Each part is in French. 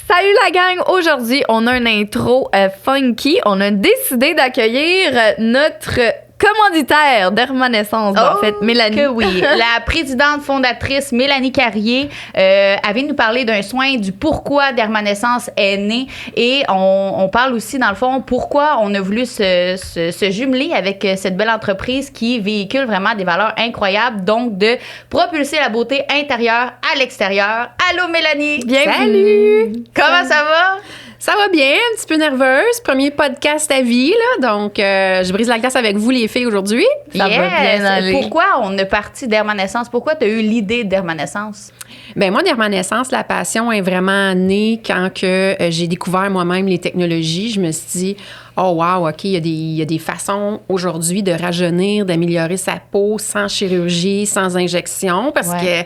Salut la gang! Aujourd'hui, on a un intro funky. On a décidé d'accueillir notre commanditaire d'Hermanescence, en fait, Mélanie. Que oui. La présidente fondatrice Mélanie Carrier elle vient nous parler d'un soin du pourquoi d'Hermanescence est né. Et on parle aussi, dans le fond, pourquoi on a voulu se jumeler avec cette belle entreprise qui véhicule vraiment des valeurs incroyables. Donc, de propulser la beauté intérieure à l'extérieur. Allô, Mélanie! Bienvenue! Salut! Comment ça va? Ça va bien, un petit peu nerveuse. Premier podcast à vie, là. Donc, je brise la glace avec vous, les filles, aujourd'hui. Ça va bien aller. Pourquoi on est parti d'Hermanescence? Pourquoi tu as eu l'idée d'Hermanescence? Bien, moi, d'Hermanescence, la passion est vraiment née quand que, j'ai découvert moi-même les technologies. Je me suis dit, oh wow, OK, il y a des façons aujourd'hui de rajeunir, d'améliorer sa peau sans chirurgie, sans injection, parce que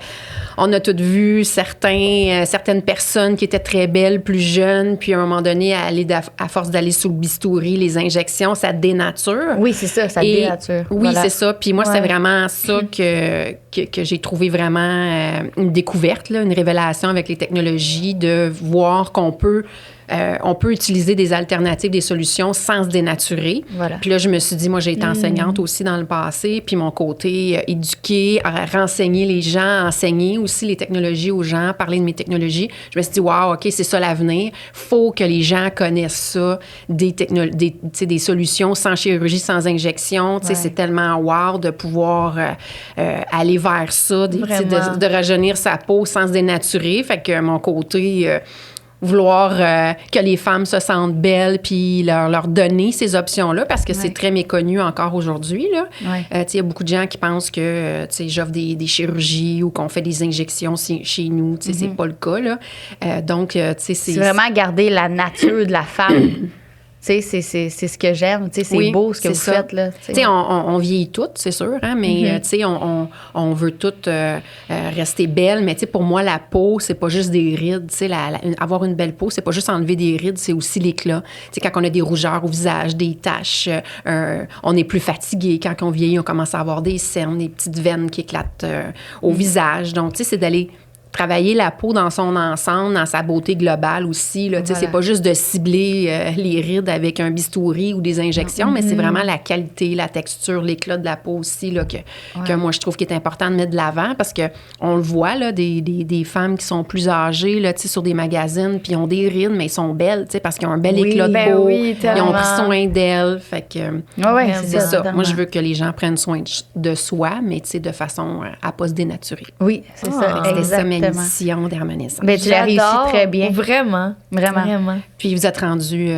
on a toutes vu certaines personnes qui étaient très belles, plus jeunes, puis à un moment donné, à force d'aller sous le bistouri, les injections, ça dénature. Oui, c'est ça, ça dénature. Oui, voilà. c'est ça. Puis moi, c'est vraiment ça que j'ai trouvé vraiment une découverte, là, une révélation avec les technologies, de voir qu'on peut... on peut utiliser des alternatives, des solutions sans se dénaturer. Voilà. Puis là, je me suis dit, moi, j'ai été enseignante aussi dans le passé, puis mon côté éduquer, renseigner les gens, enseigner aussi les technologies aux gens, parler de mes technologies. Je me suis dit, wow, OK, c'est ça l'avenir. Faut que les gens connaissent ça, des solutions sans chirurgie, sans injection. Ouais. C'est tellement wow de pouvoir aller vers ça, de rajeunir sa peau sans se dénaturer. Fait que mon côté... vouloir que les femmes se sentent belles puis leur donner ces options-là parce que c'est très méconnu encore aujourd'hui. Il y a beaucoup de gens qui pensent que j'offre des chirurgies ou qu'on fait des injections chez nous. C'est pas le cas. Là. Donc, c'est vraiment garder la nature de la femme. C'est ce que j'aime. C'est beau ce que vous faites. Là, on vieillit toutes, c'est sûr, hein, mais on veut toutes rester belles. Mais pour moi, la peau, c'est pas juste des rides. Avoir une belle peau, c'est pas juste enlever des rides, c'est aussi l'éclat. Quand on a des rougeurs au visage, des taches, on est plus fatigué. Quand on vieillit, on commence à avoir des cernes, des petites veines qui éclatent au visage. Donc, c'est d'aller... travailler la peau dans son ensemble, dans sa beauté globale aussi. Là, c'est pas juste de cibler les rides avec un bistouri ou des injections, mais c'est vraiment la qualité, la texture, l'éclat de la peau aussi là, que moi, je trouve qu'il est important de mettre de l'avant parce qu'on le voit, là, des femmes qui sont plus âgées là, sur des magazines, puis ils ont des rides, mais ils sont belles parce qu'ils ont un bel éclat de peau. Ils ont pris soin d'elles. Fait que, c'est ça. Moi, je veux que les gens prennent soin de soi, mais de façon à pas se dénaturer. Oui, c'est ça. Exactement. Mission d'Hermanescence. Ben, tu l'as réussi très bien. Vraiment. Puis vous êtes rendu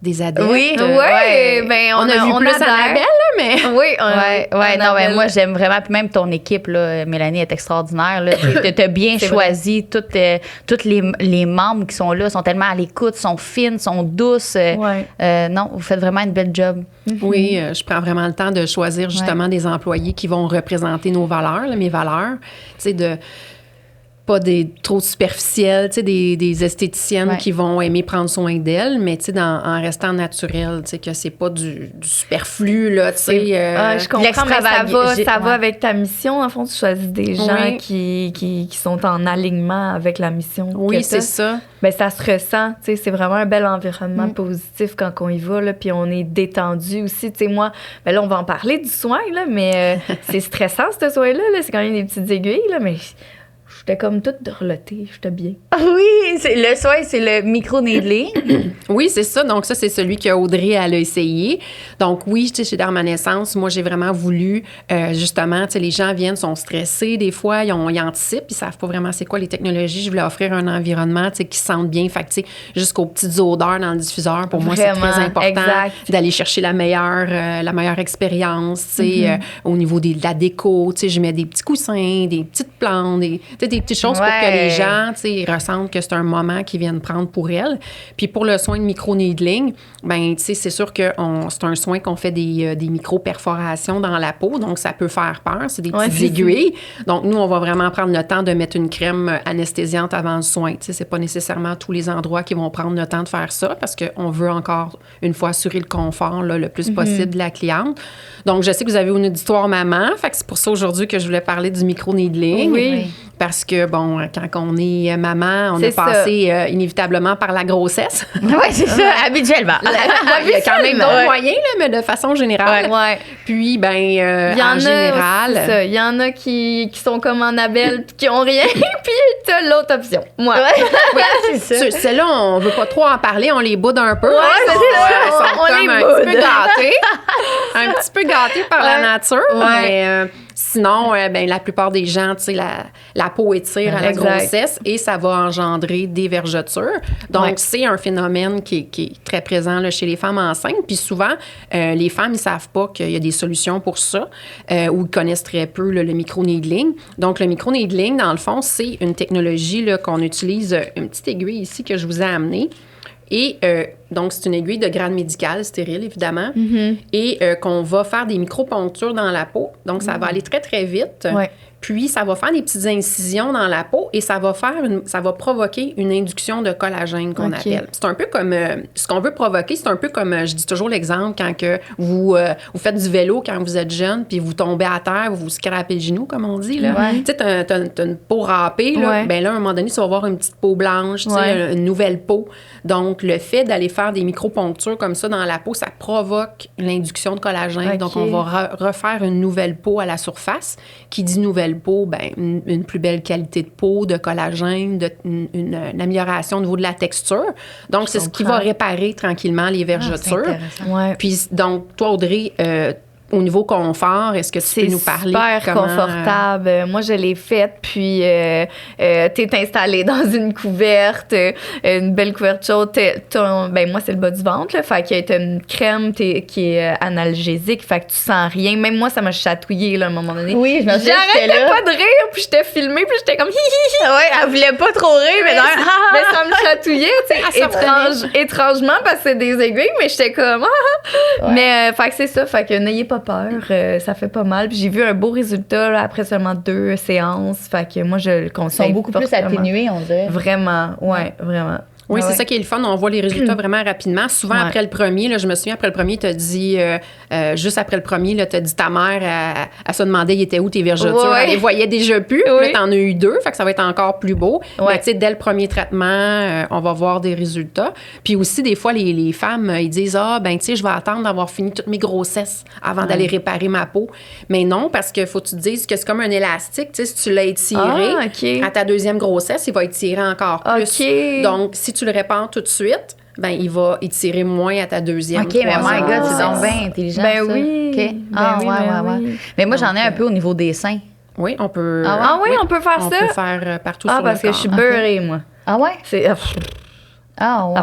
des adeptes. Oui, ben on a vu plus Annabelle, là, mais... Oui, non, mais moi, j'aime vraiment. Puis même ton équipe, là, Mélanie, est extraordinaire. Tu as bien choisi. Toutes les membres qui sont là sont tellement à l'écoute, sont fines, sont douces. Non, vous faites vraiment une belle job. Oui, je prends vraiment le temps de choisir justement des employés qui vont représenter nos valeurs, là, mes valeurs. Tu sais, pas trop superficielles, tu sais, des esthéticiennes qui vont aimer prendre soin d'elles, mais tu sais, en restant naturel, tu sais, que c'est pas du superflu, là, tu sais. Je comprends, mais ça va avec ta mission. En fond, tu choisis des gens qui sont en alignement avec la mission. Oui, c'est ça. Ben, ça se ressent, tu sais, c'est vraiment un bel environnement positif quand on y va, là, puis on est détendu aussi, tu sais, moi, ben là, on va en parler du soin, là, mais c'est stressant, ce soin-là, là, c'est quand même des petites aiguilles, là, mais... J'étais comme toute dorlotée, j'étais bien. Oui, le soin, c'est le micro-needling. Oui, c'est ça. Donc, ça, c'est celui que Audrey, elle a essayé. Donc, oui, tu sais, chez Hermanescence, moi, j'ai vraiment voulu, justement, tu sais, les gens viennent, sont stressés des fois, ils anticipent, ils savent pas vraiment c'est quoi les technologies. Je voulais offrir un environnement, tu sais, qui sentent bien. Fait que, tu sais, jusqu'aux petites odeurs dans le diffuseur, pour moi, c'est très important d'aller chercher la meilleure expérience, tu sais, au niveau de la déco. Tu sais, je mets des petits coussins, des petites plantes, des petites choses pour que les gens, tu sais, ressentent que c'est un moment qu'ils viennent prendre pour elles. Puis pour le soin de micro-needling, ben tu sais, c'est sûr que c'est un soin qu'on fait des micro-perforations dans la peau, donc ça peut faire peur. C'est des petites aiguilles. Donc nous, on va vraiment prendre le temps de mettre une crème anesthésiante avant le soin. Tu sais, c'est pas nécessairement tous les endroits qui vont prendre le temps de faire ça parce qu'on veut encore, une fois, assurer le confort là, le plus possible de la cliente. Donc, je sais que vous avez une auditoire maman, fait que c'est pour ça aujourd'hui que je voulais parler du micro-needling. Oui. parce que, bon, quand on est maman, on C'est a passé inévitablement par la grossesse. Oui, c'est ça, habituellement. Il y a quand même d'autres moyens, là, mais de façon générale. Ouais. Puis, ben, Il y en c'est général... ça. Il y en a qui sont comme Annabelle puis qui ont rien, puis t'as l'autre option. Moi. Oui, c'est ça. Celles-là, on veut pas trop en parler, on les boude un peu. Ouais, Ils c'est sont, ça. sont On comme les un boude. petit peu gâtés. Un petit peu gâtés par la Ouais. nature. Ouais. Mais sinon, ben, la plupart des gens, tu sais, la peau étire à la Exact. grossesse et ça va engendrer des vergetures. Donc, Ouais. c'est un phénomène qui est très présent là, chez les femmes enceintes. Puis souvent, les femmes, ils savent pas qu'il y a des solutions pour ça ou ils connaissent très peu là, le micro-needling. Donc, le micro-needling, dans le fond, c'est une technologie là, qu'on utilise, une petite aiguille ici que je vous ai amenée. Et donc, c'est une aiguille de grade médical, stérile, évidemment, et qu'on va faire des micro-ponctures dans la peau. Donc, ça va aller très, très vite. Ouais. Puis, ça va faire des petites incisions dans la peau et ça va provoquer une induction de collagène qu'on OK. appelle. C'est un peu comme... ce qu'on veut provoquer, c'est un peu comme... je dis toujours l'exemple quand que vous faites du vélo quand vous êtes jeune puis vous tombez à terre, vous vous scrapez le genou, comme on dit. Là. Ouais. Tu sais, t'as une peau râpée. Là. Ouais. Ben là, à un moment donné, tu vas avoir une petite peau blanche, tu sais, Ouais. une nouvelle peau. Donc, le fait d'aller faire des micro-ponctures comme ça dans la peau, ça provoque l'induction de collagène. OK. Donc, on va refaire une nouvelle peau à la surface. Qui dit nouvelle peau, ben, une plus belle qualité de peau, de collagène, une amélioration au niveau de la texture. Donc, c'est ce qui va comprends. réparer tranquillement les C'est vergetures. intéressant. Ouais. Puis, donc, toi, Audrey, au niveau confort, est-ce que tu peux nous parler? super comment, confortable. Moi, je l'ai faite, puis t'es installée dans une couverte, une belle couverte chaude. Ben, moi, c'est le bas du ventre, là, fait que t'as une crème qui est analgésique, fait que tu sens rien. Même moi, ça m'a chatouillé là, à un moment donné. Oui, je me souviens que j'étais J'arrêtais là. pas de rire, puis j'étais filmée, puis j'étais comme hi hi hi. Ouais, elle voulait pas trop rire, mais non. Mais ça me chatouillait, tu sais, Elle se étrangement, parce que c'est des aiguilles, mais j'étais comme ah. Ouais. Mais fait que c'est ça, fait que n'ayez pas peur, ça fait pas mal. Puis j'ai vu un beau résultat là, après seulement 2 séances, fait que moi je le Ils conseille. sont beaucoup plus fortement. atténués, on dirait. Vraiment, ouais, vraiment. Oui, Ah c'est ouais. ça qui est le fun. On voit les résultats vraiment rapidement. Souvent, Ouais. après le premier, là, je me souviens, après le premier, tu as dit, juste après le premier, tu as dit ta mère, elle se demandait, il était où tes vergetures. Ouais. Elle les voyait déjà plus. Oui. Là, tu en as eu 2, fait que ça va être encore plus beau. Ouais. Mais tu sais, dès le premier traitement, on va voir des résultats. Puis aussi, des fois, les femmes, ils disent, ben, tu sais, je vais attendre d'avoir fini toutes mes grossesses avant d'aller réparer ma peau. Mais non, parce qu'il faut que tu te dises que c'est comme un élastique. Tu sais, si tu l'as étiré, Ah, OK. à ta deuxième grossesse, il va étirer encore plus. OK. Donc, si tu le répares tout de suite, ben il va étirer moins à ta deuxième, OK, mais my troisième God, c'est grossesse. donc bien intelligent. Ben ça. oui. OK. Ben Ah, oui, ouais, ben ouais, oui. ouais. Mais moi, j'en ai un peu au niveau des seins. Oui, on peut. Ah oui, on peut faire on ça? peut faire partout Ah, sur parce le que je suis corps. beurrée, moi. Ah ouais? C'est Ah ouais.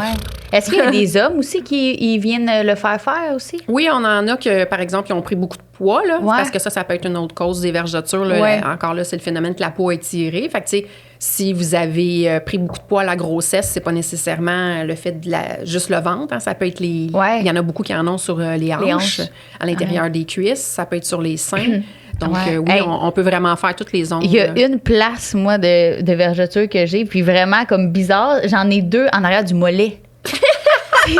Est-ce qu'il y a des hommes aussi qui ils viennent le faire aussi? Oui, on en a que, par exemple, qui ont pris beaucoup de poids, là, Ouais. parce que ça peut être une autre cause des vergetures. Là. Ouais. Encore là, c'est le phénomène que la peau est tirée. Fait que, tu sais, si vous avez pris beaucoup de poids à la grossesse, c'est pas nécessairement le fait de juste le ventre. Hein, ça peut être les... Ouais. Il y en a beaucoup qui en ont sur les hanches, hanches. à l'intérieur des cuisses. Ça peut être sur les seins. Donc, Ouais. oui, Hey. on peut vraiment faire toutes les ondes. Il y a là. une place, moi, de vergeture que j'ai, puis vraiment comme bizarre, j'en ai 2 en arrière du mollet. J'ai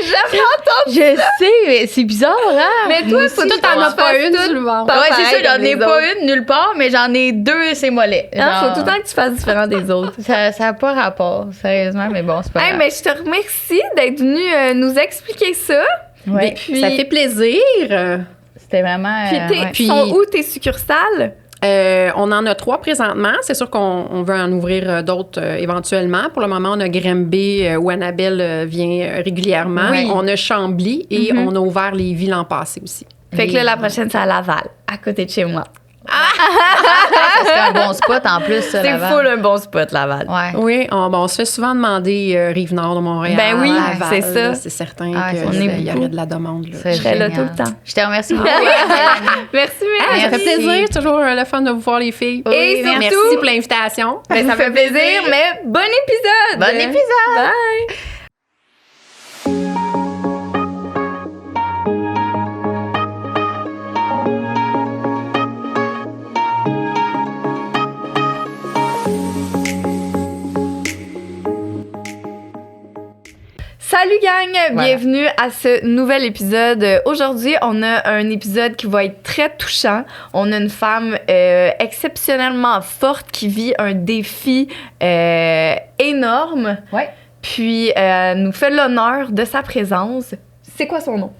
jamais entendu. Je sais, mais c'est bizarre, hein? Mais toi, faut Toi, t'en as pas une sur le ventre. Pas Ouais, c'est pareil ça, j'en comme ai les pas autres. une nulle part, mais j'en ai 2, c'est mollet. Hein, faut Genre, tout le temps que tu fasses différent des autres. Ça n'a pas rapport, sérieusement, mais bon, c'est pas Hey, grave. mais je te remercie d'être venu nous expliquer ça. Ouais. Puis, Ça fait plaisir. C'était vraiment... puis ouais. sont où tes succursales? On en a 3 présentement. C'est sûr qu'on veut en ouvrir d'autres éventuellement. Pour le moment, on a Granby où Annabelle vient régulièrement. Oui. On a Chambly et on a ouvert Lévis l'an passé aussi. Fait que là, la prochaine, c'est à Laval, à côté de chez moi. Ça serait un bon spot en plus, ça, C'est Laval. full un bon spot, Laval. Ouais. Oui, on se fait souvent demander Rive-Nord de Montréal. Ben oui, Laval, c'est ça. là, c'est certain Ah, qu'il c'est y beaucoup. aurait de la demande. Là. C'est Je serais là génial. tout le temps. Je te remercie beaucoup. Merci, Ah, merci. ça fait plaisir. C'est toujours le fun de vous voir, les filles. Et surtout, Merci pour l'invitation. ben, ça fait plaisir, mais bon épisode! Bon épisode! Bye! Salut gang, Voilà. bienvenue à ce nouvel épisode. Aujourd'hui, on a un épisode qui va être très touchant. On a une femme exceptionnellement forte qui vit un défi énorme. Ouais. Puis nous fait l'honneur de sa présence. C'est quoi son nom?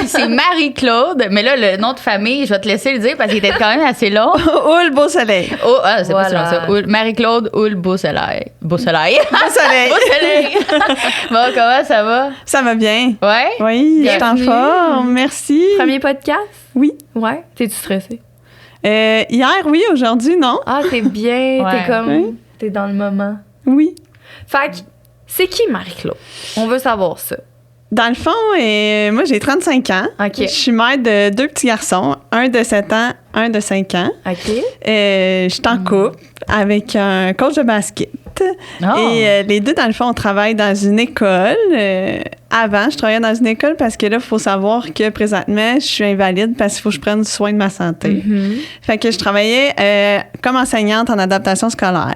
C'est Marie-Claude, mais là, le nom de famille, je vais te laisser le dire parce qu'il était quand même assez long. Oul Beau-Soleil. Oh, ah, c'est Voilà. pas ça. Marie-Claude Oul Beau-Soleil. Beau-Soleil. Beau-Soleil. Beau-Soleil. Bon, comment ça va? Ça va bien. Ouais? Oui, je suis en Bienvenue. forme. Merci. Premier podcast? Oui. Ouais. T'es-tu stressée? Hier, oui. Aujourd'hui, non. Ah, t'es bien. Ouais. T'es comme... Oui. T'es dans le moment. Oui. Fait que, c'est qui Marie-Claude? On veut savoir ça. Dans le fond, moi, j'ai 35 ans. OK. Je suis mère de 2 petits garçons, un de 7 ans, un de 5 ans. OK. Je suis en couple avec un coach de basket. Oh. Et les deux, dans le fond, on travaille dans une école. Avant, je travaillais dans une école parce que là, il faut savoir que présentement, je suis invalide parce qu'il faut que je prenne soin de ma santé. Mhm. Fait que je travaillais comme enseignante en adaptation scolaire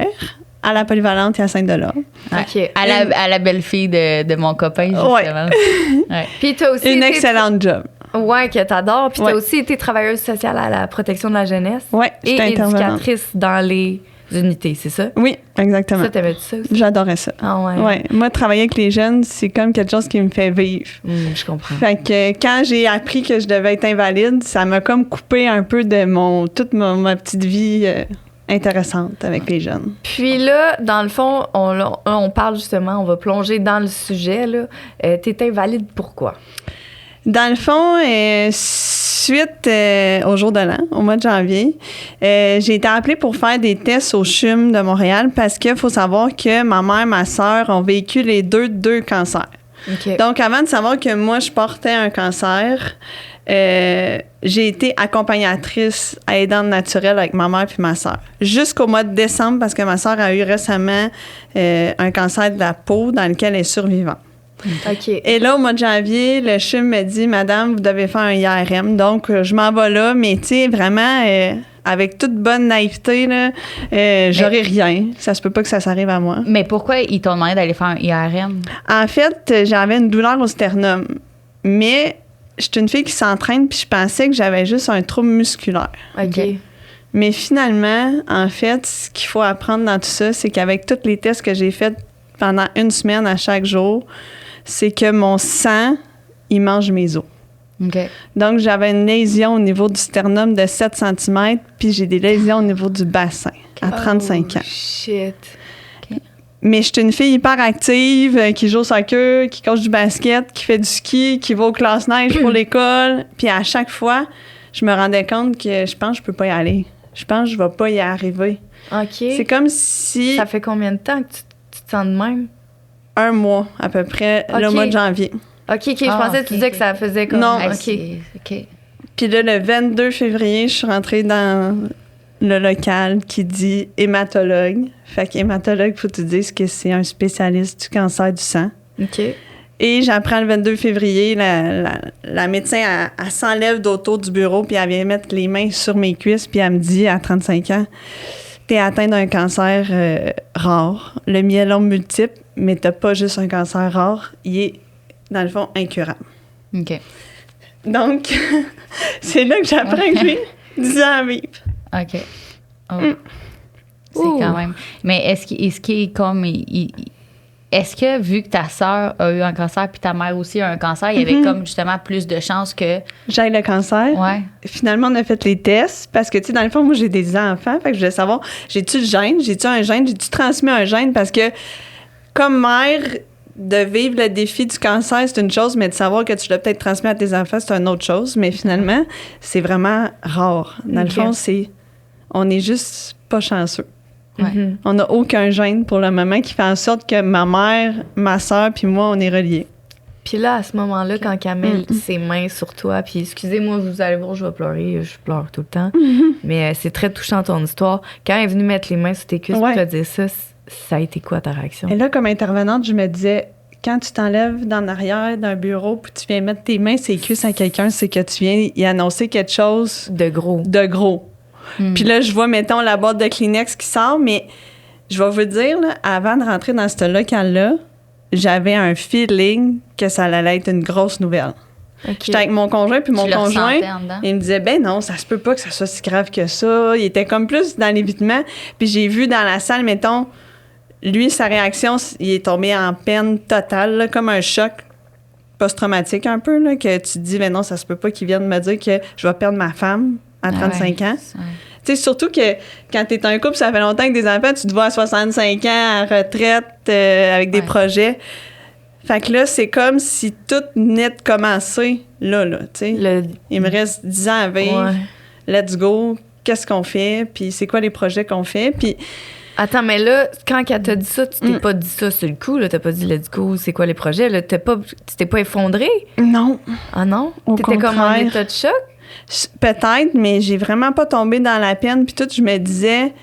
à la Polyvalente et à Sainte-Delord. OK. À la belle-fille de mon copain, justement. Ouais. Puis t'as aussi Une été- excellente job. Ouais, que t'adores. Puis Ouais. t'as aussi été travailleuse sociale à la protection de la jeunesse. Ouais, Et j'étais intervenante. éducatrice dans les unités, c'est ça? Oui, exactement. Ça, t'aimais-tu ça aussi? J'adorais ça. Ah ouais. Ouais. Moi, travailler avec les jeunes, c'est comme quelque chose qui me fait vivre. Je comprends. Fait que quand j'ai appris que je devais être invalide, ça m'a comme coupé un peu de toute ma petite vie intéressante avec les jeunes. Puis là, dans le fond, on parle justement, on va plonger dans le sujet. Là. T'es invalide, pourquoi? Dans le fond, suite au jour de l'an, au mois de janvier, j'ai été appelée pour faire des tests au CHUM de Montréal parce qu'il faut savoir que ma mère et ma sœur ont vécu les deux cancers. OK. Donc, avant de savoir que moi, je portais un cancer, j'ai été accompagnatrice aidante naturelle avec ma mère puis ma sœur. Jusqu'au mois de décembre, parce que ma sœur a eu récemment un cancer de la peau dans lequel elle est survivante. OK. Et là, au mois de janvier, le CHUM me dit, Madame, vous devez faire un IRM. Donc, je m'en vais là, mais tu sais, vraiment, avec toute bonne naïveté, là, j'aurais rien. Ça se peut pas que ça s'arrive à moi. Mais pourquoi ils t'ont demandé d'aller faire un IRM? En fait, j'avais une douleur au sternum. Mais je suis une fille qui s'entraîne, puis je pensais que j'avais juste un trouble musculaire. OK. Mais finalement, en fait, ce qu'il faut apprendre dans tout ça, c'est qu'avec tous les tests que j'ai faits pendant une semaine à chaque jour, c'est que mon sang, il mange mes os. OK. Donc, j'avais une lésion au niveau du sternum de 7 cm, puis j'ai des lésions au niveau du bassin à 35 ans. Shit. Mais je suis une fille hyper active, qui joue au soccer, qui coach du basket, qui fait du ski, qui va aux classes neige pour l'école. Puis à chaque fois, je me rendais compte que je pense que je peux pas y aller. Je pense que je vais pas y arriver. OK. C'est comme si Ça fait combien de temps que tu te sens de même? un mois à peu près, OK. le mois de janvier. OK, je Ah, pensais que OK, tu disais OK. que ça faisait comme... Non. OK. OK. Puis là, le 22 février, je suis rentrée dans le local qui dit hématologue. Fait qu'hématologue, faut que tu dises que c'est un spécialiste du cancer du sang. OK. Et j'apprends le 22 février, la médecin, elle s'enlève d'auto du bureau, puis elle vient mettre les mains sur mes cuisses, puis elle me dit, à 35 ans, t'es atteint d'un cancer rare, le myélome multiple, mais t'as pas juste un cancer rare, il est, dans le fond, incurable. OK. Donc, c'est là que j'apprends que j'ai 10 ans à vivre. OK. Oh. C'est Ouh. quand même. Mais est-ce qu'il est comme. Est-ce que, vu que ta sœur a eu un cancer puis ta mère aussi a un cancer, il y avait comme justement plus de chances que. J'ai le cancer. Ouais. Finalement, on a fait les tests parce que, tu sais, dans le fond, moi, j'ai des enfants. Fait que je voulais savoir, j'ai-tu le gène? J'ai-tu un gène? J'ai-tu transmis un gène? Parce que, comme mère, de vivre le défi du cancer, c'est une chose, mais de savoir que tu l'as peut-être transmis à tes enfants, c'est une autre chose. Mais finalement, c'est vraiment rare. Dans le Ok. fond, on est juste pas chanceux. Ouais. Mhm. On n'a aucun gène pour le moment qui fait en sorte que ma mère, ma soeur puis moi, on est reliés. Puis là, à ce moment-là, quand Camille ses mains sur toi, puis excusez-moi, vous allez voir, je vais pleurer, je pleure tout le temps, mais c'est très touchant ton histoire. Quand elle est venue mettre les mains sur tes cuisses Ouais. pour te dire ça, ça a été quoi ta réaction? Et là, comme intervenante, je me disais, quand tu t'enlèves d'en arrière d'un bureau puis tu viens mettre tes mains sur les cuisses à quelqu'un, c'est que tu viens y annoncer quelque chose De gros. de gros. Puis là, je vois, mettons, la boîte de Kleenex qui sort, mais je vais vous dire, là, avant de rentrer dans ce local-là, j'avais un feeling que ça allait être une grosse nouvelle. OK. J'étais avec mon conjoint, puis mon Tu le conjoint, ressentais en dedans? il me disait, ben non, ça se peut pas que ça soit si grave que ça. Il était comme plus dans l'évitement. Puis j'ai vu dans la salle, mettons, lui, sa réaction, il est tombé en peine totale, là, comme un choc post-traumatique un peu, là, que tu te dis, mais non, ça se peut pas qu'il vienne me dire que je vais perdre ma femme à 35 ans. Ouais. Tu sais, surtout que quand t'es un couple, ça fait longtemps que des enfants, tu te vois à 65 ans, à retraite, avec des Ouais. projets. Fait que là, c'est comme si tout venait de commencer, là, tu sais. Il me reste 10 ans à vivre. Ouais. Let's go. Qu'est-ce qu'on fait? Puis c'est quoi les projets qu'on fait? Puis Attends, mais là, quand elle t'a dit ça, tu t'es pas dit ça sur le coup, là. T'as pas dit let's go, c'est quoi les projets, là. Tu t'es pas effondré? non, Ah non? Au T'étais comme en contraire. état de choc? peut-être, mais j'ai vraiment pas tombé dans la peine. Puis tout, je me disais,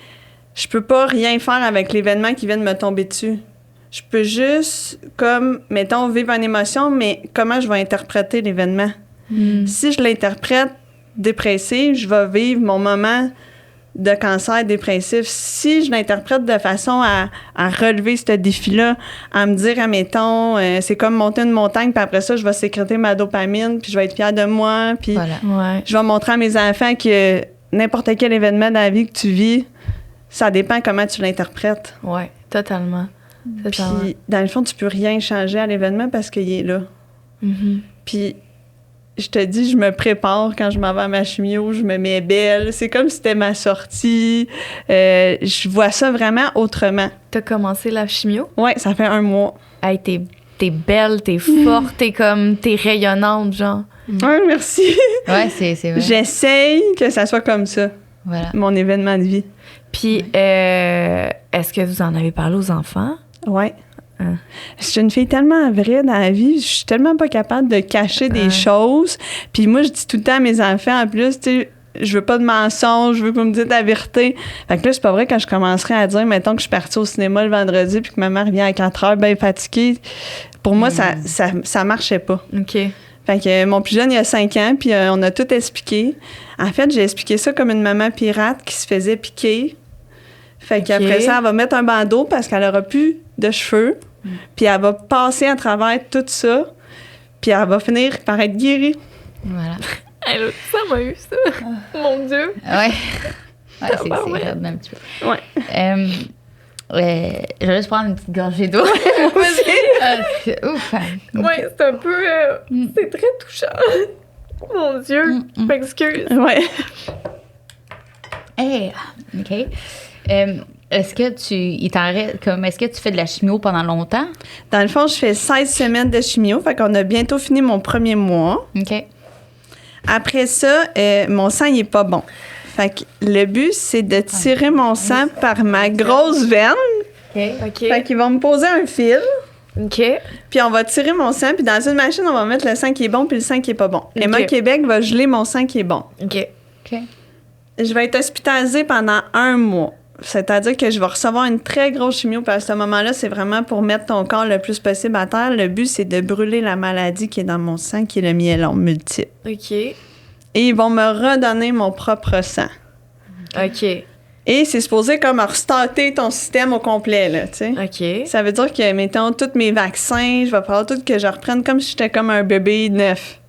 je peux pas rien faire avec l'événement qui vient de me tomber dessus. Je peux juste, comme, mettons, vivre une émotion, mais comment je vais interpréter l'événement? Si je l'interprète dépressive, je vais vivre mon moment de cancer dépressif. Si je l'interprète de façon à relever ce défi-là, à me dire, admettons, c'est comme monter une montagne, puis après ça, je vais sécréter ma dopamine, puis je vais être fière de moi, puis Voilà. Ouais. je vais montrer à mes enfants que n'importe quel événement dans la vie que tu vis, ça dépend comment tu l'interprètes. Ouais, totalement. Totalement. Puis, dans le fond, tu peux rien changer à l'événement parce qu'il est là. Mhm. Puis, je te dis, je me prépare quand je m'en vais à ma chimio, je me mets belle. C'est comme si c'était ma sortie. Je vois ça vraiment autrement. T'as commencé la chimio? Ouais, ça fait 1 mois. Hey, t'es belle, t'es forte, t'es rayonnante, genre. Ouais, merci. Ouais, c'est vrai. J'essaye que ça soit comme ça, Voilà. mon événement de vie. Puis, est-ce que vous en avez parlé aux enfants? Ouais. Hein. Je suis une fille tellement vraie dans la vie, je suis tellement pas capable de cacher des choses. Puis moi, je dis tout le temps à mes enfants, en plus, tu sais, je veux pas de mensonges, je veux que vous me dites la vérité. Fait que là, c'est pas vrai quand je commencerai à dire, mettons que je suis partie au cinéma le vendredi puis que ma mère vient à 4 heures bien fatiguée. Pour moi, ça marchait pas. OK. Fait que mon plus jeune, il a 5 ans, puis on a tout expliqué. En fait, j'ai expliqué ça comme une maman pirate qui se faisait piquer. Fait qu'après ça, elle va mettre un bandeau parce qu'elle aura plus de cheveux. Puis elle va passer à travers tout ça. Puis elle va finir par être guérie. Voilà. Elle, ça m'a eu, ça. Mon Dieu. Ouais. Ouais, c'est raide un petit peu. Ouais. Je vais juste prendre une petite gorgée d'eau. Ouf. Ouais, c'est un peu... c'est très touchant. Mon Dieu. Je m'excuse. Ouais. Hey, OK. Est-ce que est-ce que tu fais de la chimio pendant longtemps? Dans le fond, je fais 16 semaines de chimio. Fait qu'on a bientôt fini mon premier mois. OK. Après ça, mon sang, il est pas bon. Fait que le but, c'est de tirer mon sang par ma grosse veine. OK. Fait qu'ils vont me poser un fil. OK. Puis on va tirer mon sang, puis dans une machine, on va mettre le sang qui est bon puis le sang qui est pas bon. Emma Québec va geler mon sang qui est bon. OK. OK. Je vais être hospitalisée pendant 1 mois. C'est-à-dire que je vais recevoir une très grosse chimio, parce qu'à ce moment-là, c'est vraiment pour mettre ton corps le plus possible à terre. Le but, c'est de brûler la maladie qui est dans mon sang, qui est le myélome multiple. OK. Et ils vont me redonner mon propre sang. OK. Et c'est supposé comme restarter ton système au complet, là, tu sais. OK. Ça veut dire que, mettons, tous mes vaccins, je vais falloir tout que je reprenne comme si j'étais comme un bébé neuf.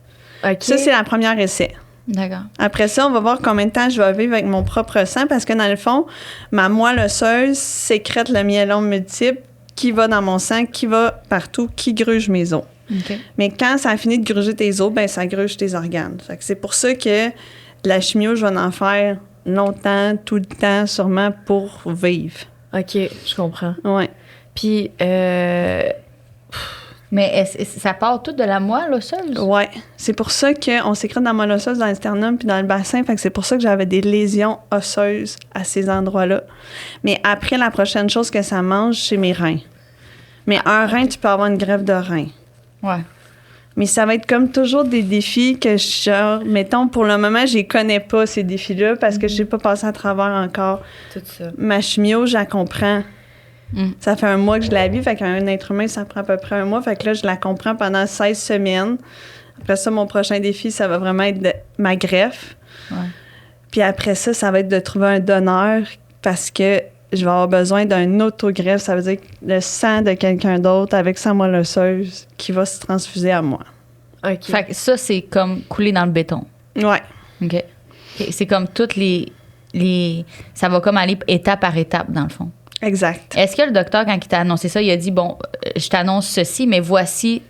OK. Ça, c'est la première essai. D'accord. Après ça, on va voir combien de temps je vais vivre avec mon propre sang, parce que dans le fond, ma moelle osseuse sécrète le myélome multiple qui va dans mon sang, qui va partout, qui gruge mes os. OK. Mais quand ça a fini de gruger tes os, ben ça gruge tes organes. Fait que c'est pour ça que de la chimio, je vais en faire longtemps, tout le temps, sûrement pour vivre. OK, je comprends. Ouais. Puis, Mais ça part tout de la moelle osseuse? Ouais. C'est pour ça qu'on sécrète dans la moelle osseuse, dans l'sternum puis dans le bassin. Fait que c'est pour ça que j'avais des lésions osseuses à ces endroits-là. Mais après, la prochaine chose que ça mange, c'est mes reins. Mais un rein, tu peux avoir une greffe de rein. Ouais. Mais ça va être comme toujours des défis que, genre, mettons, pour le moment, je les connais pas, ces défis-là, parce que je n'ai pas passé à travers encore. tout ça. Ma chimio, je la comprends. Mm. Ça fait 1 mois que je la vis, fait qu'un être humain, ça prend à peu près 1 mois. Fait que là, je la comprends pendant 16 semaines. Après ça, mon prochain défi, ça va vraiment être ma greffe. Ouais. Puis après ça, ça va être de trouver un donneur, parce que je vais avoir besoin d'un autogreffe. Ça veut dire le sang de quelqu'un d'autre avec sa moelle osseuse qui va se transfuser à moi. OK. Fait que ça, c'est comme couler dans le béton. Ouais. OK. Et c'est comme toutes les. Ça va comme aller étape par étape, dans le fond. Exact. Est-ce que le docteur, quand il t'a annoncé ça, il a dit, bon, je t'annonce ceci, mais voici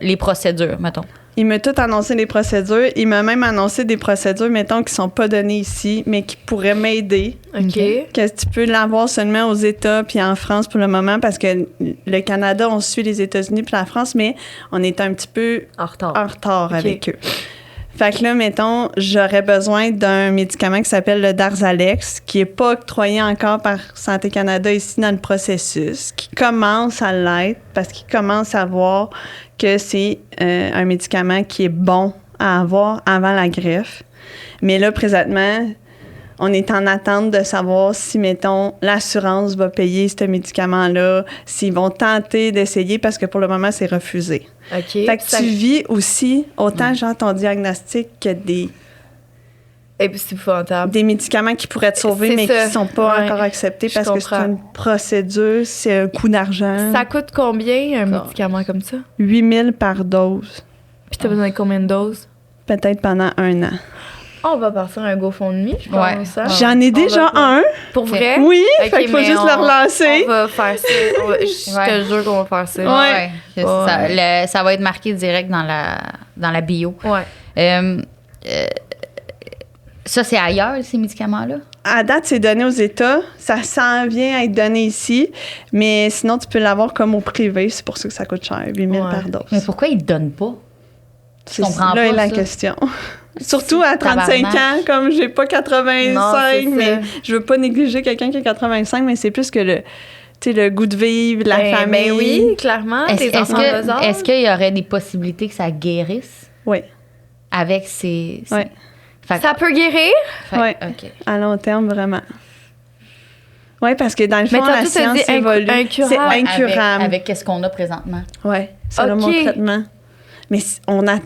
les procédures, mettons? Il m'a tout annoncé les procédures. Il m'a même annoncé des procédures, mettons, qui sont pas données ici, mais qui pourraient m'aider. OK. Que tu peux l'avoir seulement aux États puis en France pour le moment, parce que le Canada, on suit les États-Unis puis la France, mais on est un petit peu En retard. en retard OK. avec eux. Fait que là, mettons, j'aurais besoin d'un médicament qui s'appelle le Darzalex, qui n'est pas octroyé encore par Santé Canada ici dans le processus, qui commence à l'être parce qu'ils commencent à voir que c'est un médicament qui est bon à avoir avant la greffe. Mais là, présentement, on est en attente de savoir si, mettons, l'assurance va payer ce médicament-là, s'ils vont tenter d'essayer, parce que pour le moment, c'est refusé. OK. Fait que tu vis aussi autant genre ton diagnostic que des C'est épouvantable. médicaments qui pourraient te sauver, C'est mais ça. qui sont pas Ouais. encore acceptés Je parce que c'est comprends. une procédure, c'est un coût d'argent. Ça coûte combien, un médicament comme ça? 8 000 par dose, Puis t'as besoin de combien de doses? peut-être pendant 1 an. On va partir un GoFundMe, je Ouais. pense. Hein? J'en ai déjà va- un. Pour vrai? Oui, Ok, fait qu'il faut mais juste le relancer. On va faire ça. Je Ouais. te jure qu'on va faire ça. Ouais. Ça va être marqué direct dans la bio. Ouais. Ça, c'est ailleurs, ces médicaments-là? À date, c'est donné aux États. Ça s'en vient à être donné ici. Mais sinon, tu peux l'avoir comme au privé. C'est pour ça que ça coûte cher, 8 000 Ouais. par dose. Mais pourquoi ils ne donnent pas? C'est comprends là pas est la ça. question. Surtout à 35 ans, Tabarnak. comme j'ai pas 85, Non, c'est mais ça. je veux pas négliger quelqu'un qui a 85, mais c'est plus que le goût de vivre, la famille. Ben oui, clairement. Tes enfants de bas âge. Est-ce qu'il y aurait des possibilités que ça guérisse Oui, avec ces... oui, Fait- Ça peut guérir? fait- ouais. OK. À long terme, vraiment. Oui, parce que dans le Mais fond, la tantôt, t'as science dit évolue. incurable. C'est incurable. Avec qu'est-ce qu'on a présentement. Oui, selon OK. mon traitement. Mais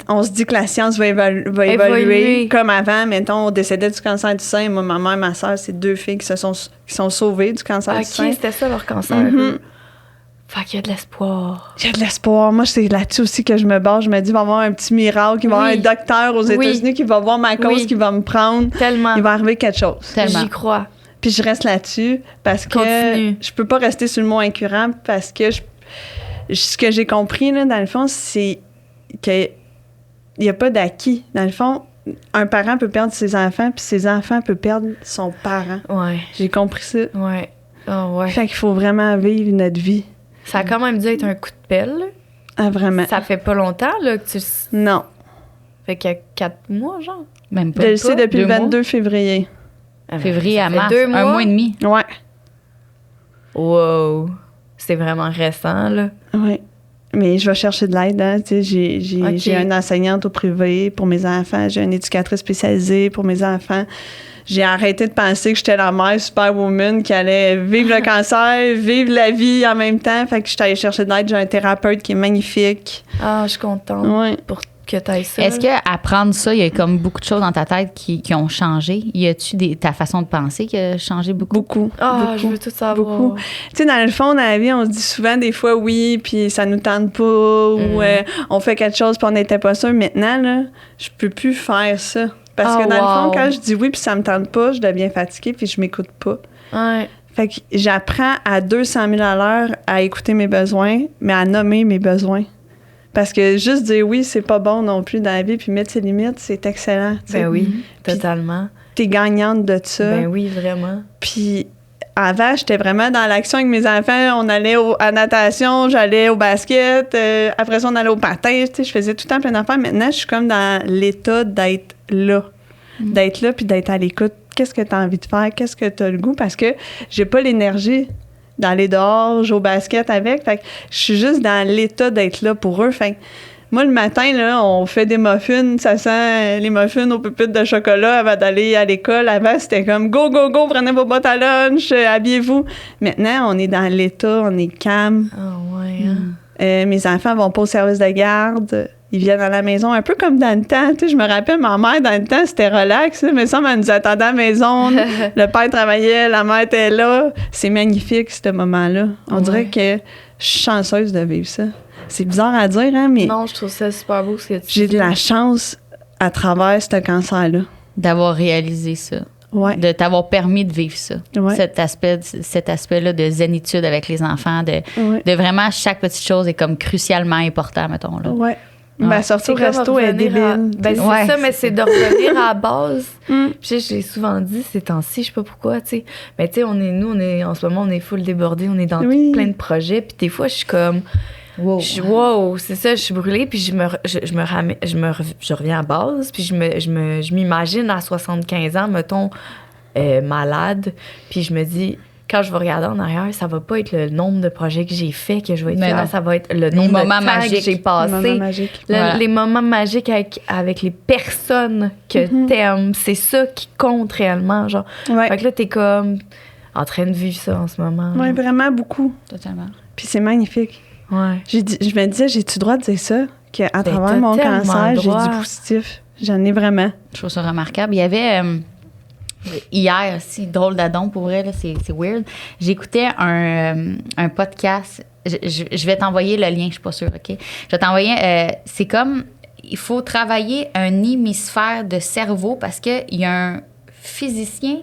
on se dit que la science va évoluer Évoluer. comme avant. Mettons, on décédait du cancer du sein. Moi, ma mère, ma soeur, c'est 2 filles qui sont sauvées du cancer du sein. OK, c'était ça leur cancer. Mhm. Fait qu'il y a de l'espoir. J'ai de l'espoir. Moi, c'est là-dessus aussi que je me base. Je me dis, il va y avoir un petit miracle. Il va y avoir Oui. un docteur aux Oui. États-Unis qui va voir ma cause, Oui. qui va me prendre. Tellement. Il va arriver quelque chose. Tellement. J'y crois. Puis je reste là-dessus parce que Continue. je peux pas rester sur le mot incurable parce que ce que j'ai compris, là, dans le fond, c'est qu'il n'y a pas d'acquis. Dans le fond, un parent peut perdre ses enfants, puis ses enfants peuvent perdre son parent. Ouais. J'ai compris ça. Ouais. Oh, ouais. Fait qu'il faut vraiment vivre notre vie. Ça a quand même dû être un coup de pelle. là. Ah, vraiment. Ça fait pas longtemps là, que tu... Non. Fait qu'il y a 4 mois, genre. Même pas. Je le sais depuis le 2 mois. 22 février. Février Ça à fait mars. 2 mois. 1 mois et demi. Ouais. Wow. C'est vraiment récent, là. Oui. Mais je vais chercher de l'aide. Hein. Tu sais, Ok. j'ai une enseignante au privé pour mes enfants. J'ai une éducatrice spécialisée pour mes enfants. J'ai arrêté de penser que j'étais la mère superwoman qui allait vivre le cancer, vivre la vie en même temps. Fait que je suis allée chercher de l'aide. J'ai un thérapeute qui est magnifique. Ah, je suis contente Ouais. pour que tu ailles ça. Est-ce là. qu'apprendre ça, il y a comme beaucoup de choses dans ta tête qui ont changé? Y a-tu ta façon de penser qui a changé beaucoup? Beaucoup. Ah, beaucoup. je veux tout savoir. Beaucoup. Tu sais, dans le fond, dans la vie, on se dit souvent des fois oui, puis ça nous tente pas, ou on fait quelque chose, puis on n'était pas sûr. Maintenant, là, je peux plus faire ça. Parce Oh, que dans le fond, wow. quand je dis oui, puis ça me tente pas, je deviens fatiguée, puis je m'écoute pas. Ouais. Fait que j'apprends à 200 000 à l'heure à écouter mes besoins, mais à nommer mes besoins. Parce que juste dire oui, c'est pas bon non plus dans la vie, puis mettre ses limites, c'est excellent. tu sais. Ben oui, totalement. T'es gagnante de ça. Ben oui, vraiment. Puis avant, j'étais vraiment dans l'action avec mes enfants. On allait à natation, j'allais au basket. Après ça, on allait au patin. Tu sais, je faisais tout le temps plein d'affaires. Maintenant, je suis comme dans l'état d'être là. D'être là puis d'être à l'écoute. Qu'est-ce que tu as envie de faire? Qu'est-ce que tu as le goût? Parce que j'ai pas l'énergie d'aller dehors, jouer au basket avec. Fait que je suis juste dans l'état d'être là pour eux. Fait que moi, le matin, là, on fait des muffins. Ça sent les muffins aux pépites de chocolat avant d'aller à l'école. Avant, c'était comme go, go, go, prenez vos bottes à lunch, habillez-vous. Maintenant, on est dans l'état, on est calme. Ah ouais, hein. Mes enfants vont pas au service de garde. ils viennent à la maison un peu comme dans le temps. Tu sais, je me rappelle, ma mère, dans le temps, c'était relax. Là, mais ça, elle nous attendait à la maison. Le père travaillait, la mère était là. C'est magnifique, ce moment-là. On dirait que je suis chanceuse de vivre ça. C'est bizarre à dire, hein, mais Non, je trouve ça super beau ce que tu j'ai de dis. la chance à travers ce cancer-là. D'avoir réalisé ça. Ouais. De t'avoir permis de vivre ça. Ouais. Cet aspect-là de zénitude avec les enfants, de vraiment chaque petite chose est comme crucialement important, mettons. Là. Ouais. Ben, sortir au C'est comme resto est revenir débile. Ben, c'est Ouais. ça, mais c'est de revenir à la base. Mm. Puis je l'ai souvent dit ces temps-ci, je sais pas pourquoi, tu sais. Mais tu sais, en ce moment, on est full débordés, on est dans Oui. plein de projets. Puis des fois, je suis comme, wow, c'est ça, je suis brûlée. Puis je reviens à base. Puis je m'imagine à 75 ans, mettons, malade. Puis je me dis, quand je vais regarder en arrière, ça va pas être le nombre de projets que j'ai fait que je vais être Mais fière, non. ça va être le nombre de moments temps magiques. que j'ai passé. Moment magique. Voilà. Les moments magiques avec les personnes que t'aimes, c'est ça qui compte réellement, genre. Ouais. Fait que là, t'es comme en train de vivre ça en ce moment. Ouais, vraiment beaucoup. Totalement. Puis c'est magnifique. Ouais. Je me disais, j'ai-tu le droit de dire ça? Qu'à travers t'as mon tellement cancer, j'ai droit. du positif. J'en ai vraiment. Je trouve ça remarquable. Il y avait hier aussi, drôle d'adon pour vrai, là, c'est weird. J'écoutais un podcast. Je vais t'envoyer le lien, je suis pas sûre, OK? Je vais t'envoyer. C'est comme, il faut travailler un hémisphère de cerveau parce qu'il y a un physicien,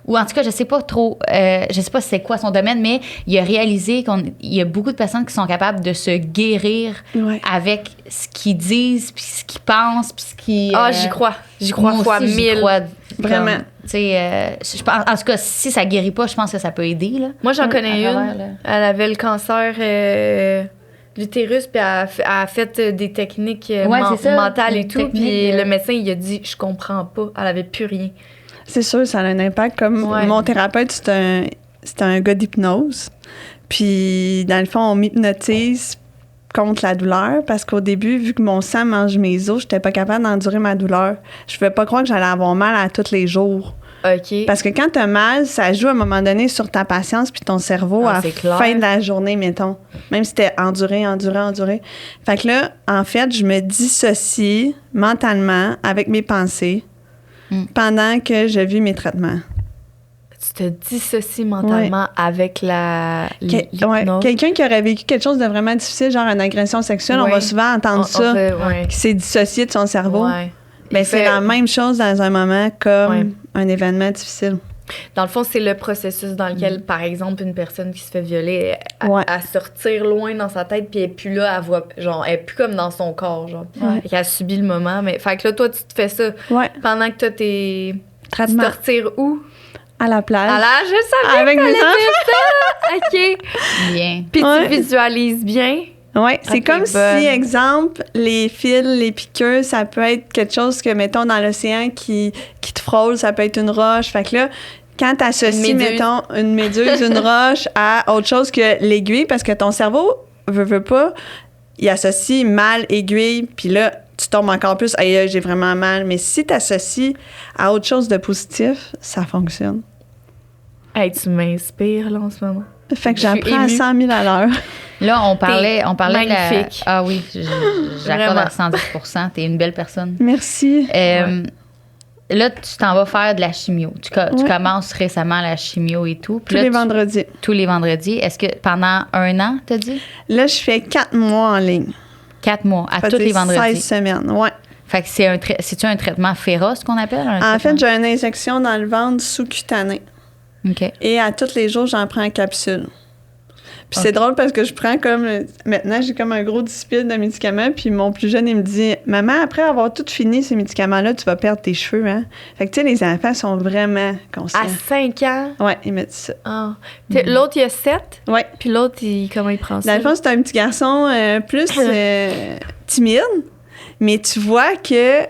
ou en tout cas, je sais pas trop, je sais pas c'est quoi son domaine, mais il a réalisé qu'il y a beaucoup de personnes qui sont capables de se guérir Ouais. avec ce qu'ils disent, puis ce qu'ils pensent, puis ce qu'ils... J'y crois. J'y crois moi fois aussi, j'y 1000. crois, Vraiment. comme, tu sais, je pense, en tout cas, si ça guérit pas, je pense que ça peut aider. Là, Moi, j'en connais à une. travers, là. Elle avait le cancer de l'utérus, puis elle a fait des techniques Ouais, c'est ça, mentales et des tout. techniques Puis de- le médecin, il a dit, je comprends pas. Elle avait plus rien. C'est sûr, ça a un impact. Comme Ouais. mon thérapeute, c'est un gars d'hypnose. Puis, dans le fond, on m'hypnotise contre la douleur parce qu'au début, vu que mon sang mange mes os, j'étais pas capable d'endurer ma douleur. Je pouvais pas croire que j'allais avoir mal à tous les jours. OK. Parce que quand t'as mal, ça joue à un moment donné sur ta patience puis ton cerveau à la c'est clair. fin de la journée, mettons. Même si t'es enduré. Fait que là, en fait, je me dissocie mentalement avec mes pensées pendant que je vis mes traitements. Tu te dissocies mentalement avec l'hypnose. Quelqu'un qui aurait vécu quelque chose de vraiment difficile, genre une agression sexuelle, on Ouais. va souvent entendre ça, ouais. qui s'est dissocié de son cerveau. Ouais. Ben, Il c'est fait- la même chose dans un moment comme Ouais. un événement difficile. Dans le fond, c'est le processus dans lequel, par exemple, une personne qui se fait violer, Ouais. elle sortir loin dans sa tête, puis elle est plus là, elle est plus comme dans son corps, genre. Ouais. Fait qu'elle subit le moment. Mais, fait que là, toi, tu te fais ça Ouais. pendant que toi, tu Traitement te retires où? à la plage. À la, je savais Avec que mes t'allais enfants. dire ça! OK. Bien. Puis Ouais. tu visualises bien. Oui, c'est Ok, comme bonne. si, exemple, les fils, les piqûres, ça peut être quelque chose que, mettons, dans l'océan qui te frôle, ça peut être une roche. Fait que là, quand tu associes, Une méduse. mettons, une méduse, une roche à autre chose que l'aiguille, parce que ton cerveau veut pas, il associe mal, aiguille, puis là, tu tombes encore plus, aïe, j'ai vraiment mal. Mais si tu associes à autre chose de positif, ça fonctionne. Hey, tu m'inspires, là, en ce moment. Fait que Je suis j'apprends à émue. 000 à l'heure. Là, on parlait de la... magnifique. Ah oui, j'accorde à Vraiment. 110%. T'es une belle personne. Merci. Là, tu t'en vas faire de la chimio. Tu Ouais. commences récemment la chimio et tout. Puis Tous là, les vendredis. tous les vendredis. Est-ce que pendant 1 an, t'as dit? Là, je fais 4 mois en ligne. 4 mois, à Fait tous que les c'est vendredis. 16 semaines, ouais. Fait que c'est-tu un traitement féroce qu'on appelle? En fait, j'ai une injection dans le ventre sous-cutanée. OK. Et à tous les jours, j'en prends une capsule. Puis c'est drôle parce que je prends comme... Maintenant, j'ai comme un gros discipline de médicaments. Puis mon plus jeune, il me dit, « Maman, après avoir tout fini, ces médicaments-là, tu vas perdre tes cheveux, hein? » Fait que, tu sais, les enfants sont vraiment conscients. À 5 ans. Ouais, il me dit ça. Ah. L'autre, il a 7. Ouais. Puis l'autre, comment il prend ça? Dans le fond, c'est un petit garçon plus timide. Mais tu vois que,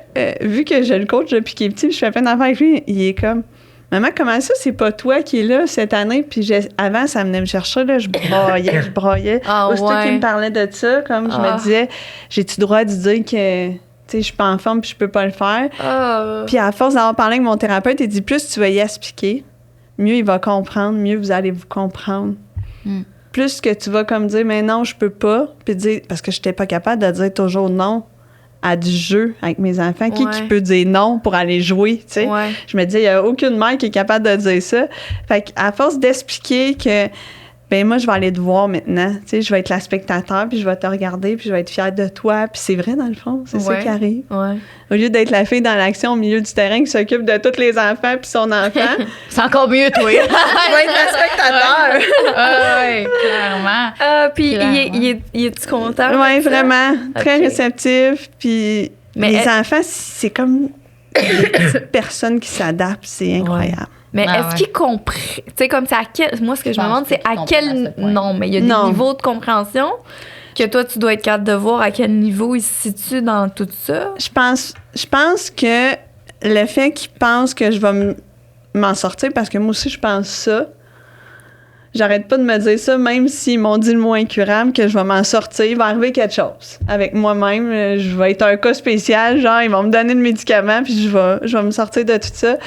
vu que je le coach depuis qu'il est petit, je fais plein d'affaires avec lui, il est comme... Maman, comment ça, c'est pas toi qui es là cette année? Puis avant, ça venait me chercher, là, je broyais. Ah, Aussitôt ouais. qu'il me parlait de ça, comme je me disais, j'ai-tu le droit de dire que, tu sais, je suis pas en forme puis je peux pas le faire? Ah. Puis à force d'avoir parlé avec mon thérapeute, il dit, plus tu vas y expliquer, mieux il va comprendre, mieux vous allez vous comprendre. Plus que tu vas comme dire, mais non, je peux pas, puis dire, parce que je n'étais pas capable de dire toujours non à du jeu avec mes enfants. Qui Ouais. peut dire non pour aller jouer, tu sais? Ouais. Je me disais, il n'y a aucune mère qui est capable de dire ça. Fait qu'à force d'expliquer que, ben moi, je vais aller te voir maintenant. Tu sais, je vais être la spectateur, puis je vais te regarder, puis je vais être fière de toi. Puis c'est vrai, dans le fond, c'est ça Ouais. qui arrive. Ouais. Au lieu d'être la fille dans l'action au milieu du terrain qui s'occupe de tous les enfants puis son enfant, C'est encore mieux, toi. je vais être la spectateur. Oui, clairement. Ah, puis Clairement. il est-tu content? Oui, de ça? vraiment. Très Ok. réceptif. Puis Mais les elle- enfants, c'est comme des petites personnes qui s'adaptent. C'est incroyable. Mais Ah, est-ce ouais. qu'ils comprennent? Tu sais, comme c'est à quel. Moi, ce que je me pense demande, c'est pas qu'ils à quel. comprennent à ce point. Non, mais il y a Non. des niveaux de compréhension que toi, tu dois être capable de voir à quel niveau ils se situent dans tout ça. Je pense que le fait qu'ils pensent que je vais m'en sortir, parce que moi aussi, je pense ça. J'arrête pas de me dire ça, même s'ils m'ont dit le mot incurable, que je vais m'en sortir, il va arriver quelque chose. Avec moi-même, je vais être un cas spécial, genre, ils vont me donner le médicament, puis je vais me sortir de tout ça.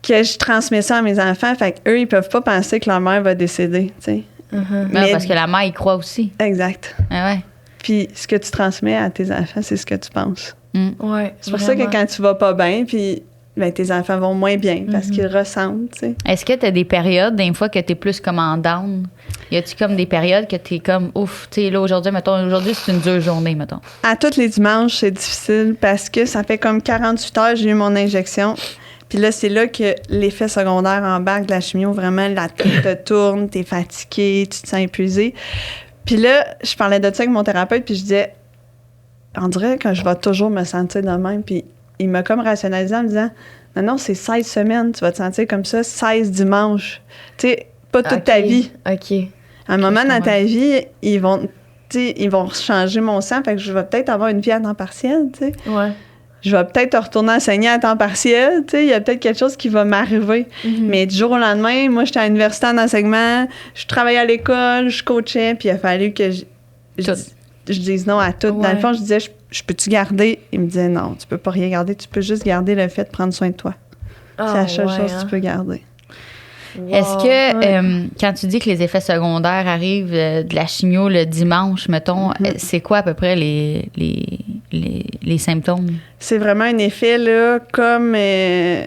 Que je transmets ça à mes enfants, fait qu'eux, ils peuvent pas penser que leur mère va décéder, tu sais. Ouais, parce que la mère y croit aussi. Exact. Ah ouais. Puis ce que tu transmets à tes enfants, c'est ce que tu penses. Ouais. C'est pour ça que quand tu vas pas bien, puis ben, tes enfants vont moins bien, parce qu'ils ressentent, tu sais. Est-ce que tu as des périodes, des fois, que tu es plus comme en down? Y a-tu comme des périodes que tu es comme, ouf, tu sais, là, aujourd'hui, mettons, aujourd'hui, c'est une dure journée, mettons. À tous les dimanches, c'est difficile parce que ça fait comme 48 heures que j'ai eu mon injection. Puis là, c'est là que l'effet secondaire embarque de la chimio. Vraiment, la tête te tourne, t'es fatigué, tu te sens épuisé. Puis là, je parlais de ça avec mon thérapeute, puis je disais, on dirait que je vais toujours me sentir de même. Puis il m'a comme rationalisé en me disant, non, c'est 16 semaines, tu vas te sentir comme ça, 16 dimanches. Tu sais, pas toute ta vie. OK. À un moment je dans comprends. ta vie, ils vont changer mon sang, fait que je vais peut-être avoir une vie à temps partiel, tu sais. Ouais. Je vais peut-être retourner enseigner à temps partiel, tu sais, il y a peut-être quelque chose qui va m'arriver. Mais du jour au lendemain, moi, j'étais à l'université en enseignement, je travaillais à l'école, je coachais, puis il a fallu que je dise non à tout. Dans Ouais. le fond, je disais, je peux-tu garder? Il me disait, non, tu peux pas rien garder, tu peux juste garder le fait de prendre soin de toi. C'est la seule chose que tu peux garder. Est-ce que, quand tu dis que les effets secondaires arrivent de la chimio le dimanche, mettons, c'est quoi à peu près les symptômes? C'est vraiment un effet, là, comme de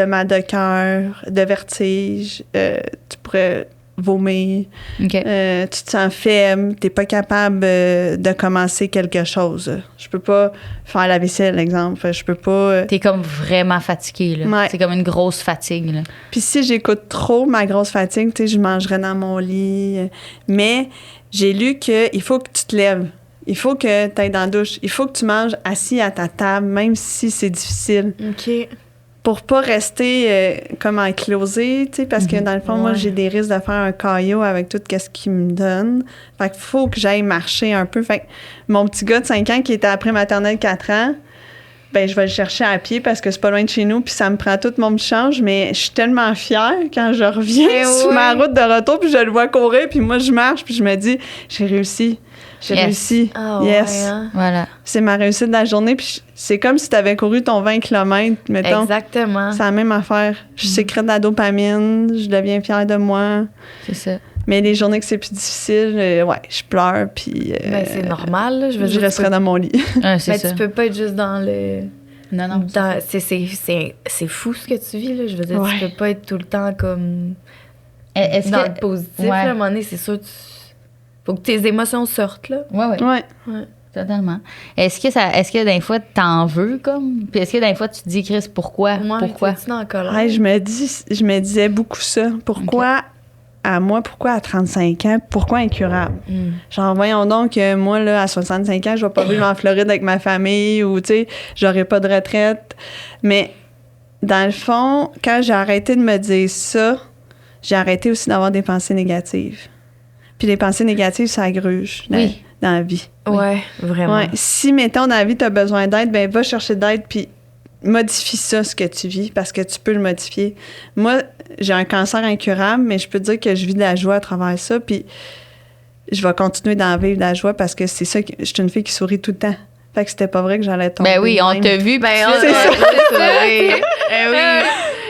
mal de cœur, de vertige. Tu pourrais vomir. OK. Tu te sens faible. T'es pas capable de commencer quelque chose. Je peux pas faire la vaisselle, exemple. Je peux pas... T'es comme vraiment fatigué, là. Ouais. C'est comme une grosse fatigue, là. Puis si j'écoute trop ma grosse fatigue, tu sais, je mangerais dans mon lit. Mais j'ai lu qu'il faut que tu te lèves. Il faut que tu ailles dans la douche. Il faut que tu manges assis à ta table, même si c'est difficile. OK. Pour pas rester comme enclosé, tu sais, parce que dans le fond, moi, Ouais. j'ai des risques de faire un caillot avec tout ce qu'il me donne. Fait qu'il faut que j'aille marcher un peu. Fait que mon petit gars de 5 ans qui était après maternelle 4 ans, ben je vais le chercher à pied parce que c'est pas loin de chez nous, puis ça me prend tout mon change, mais je suis tellement fière quand je reviens Eh sur ouais. ma route de retour, puis je le vois courir, puis moi, je marche, puis je me dis, j'ai réussi. J'ai Yes. réussi. Ah, yes. ouais, hein? Voilà. C'est ma réussite de la journée, puis c'est comme si tu avais couru ton 20 km, mettons. Exactement. C'est la même affaire. Je sécrète de la dopamine, je deviens fière de moi. C'est ça. Mais les journées que c'est plus difficile, ouais, je pleure, puis Ben, c'est normal, là. Je veux je dire, resterai dans mon lit. Ouais, c'est mais ça. tu peux pas être juste dans le... Non, non. C'est fou ce que tu vis, là. Je veux dire, Ouais. tu peux pas être tout le temps comme Est-ce dans que... le positif. Ouais. Là, à un moment donné, c'est sûr, faut que tes émotions sortent, là. Ouais, ouais. Ouais. Totalement. Est-ce que des fois, t'en veux, comme? Puis est-ce que des fois, tu te dis, Chris, pourquoi? Moi, Pourquoi? t'es-tu dans la colère? Ouais, je me disais beaucoup ça. Pourquoi à moi? Pourquoi à 35 ans? Pourquoi incurable? Mm. Genre, voyons donc, moi, là, à 65 ans, je vais pas vivre en Floride avec ma famille ou, tu sais, j'aurai pas de retraite. Mais, dans le fond, quand j'ai arrêté de me dire ça, j'ai arrêté aussi d'avoir des pensées négatives. Puis les pensées négatives, ça gruge Oui. dans la vie. Ouais, vraiment. Ouais. Si, mettons, dans la vie, tu as besoin d'aide, ben va chercher d'aide, puis modifie ça, ce que tu vis, parce que tu peux le modifier. Moi, j'ai un cancer incurable, mais je peux te dire que je vis de la joie à travers ça, puis je vais continuer d'en vivre de la joie parce que c'est ça, je suis une fille qui sourit tout le temps. Fait que c'était pas vrai que j'allais tomber. Ben oui, de on même. t'a vu. Ben, C'est ça. C'est ça. oui.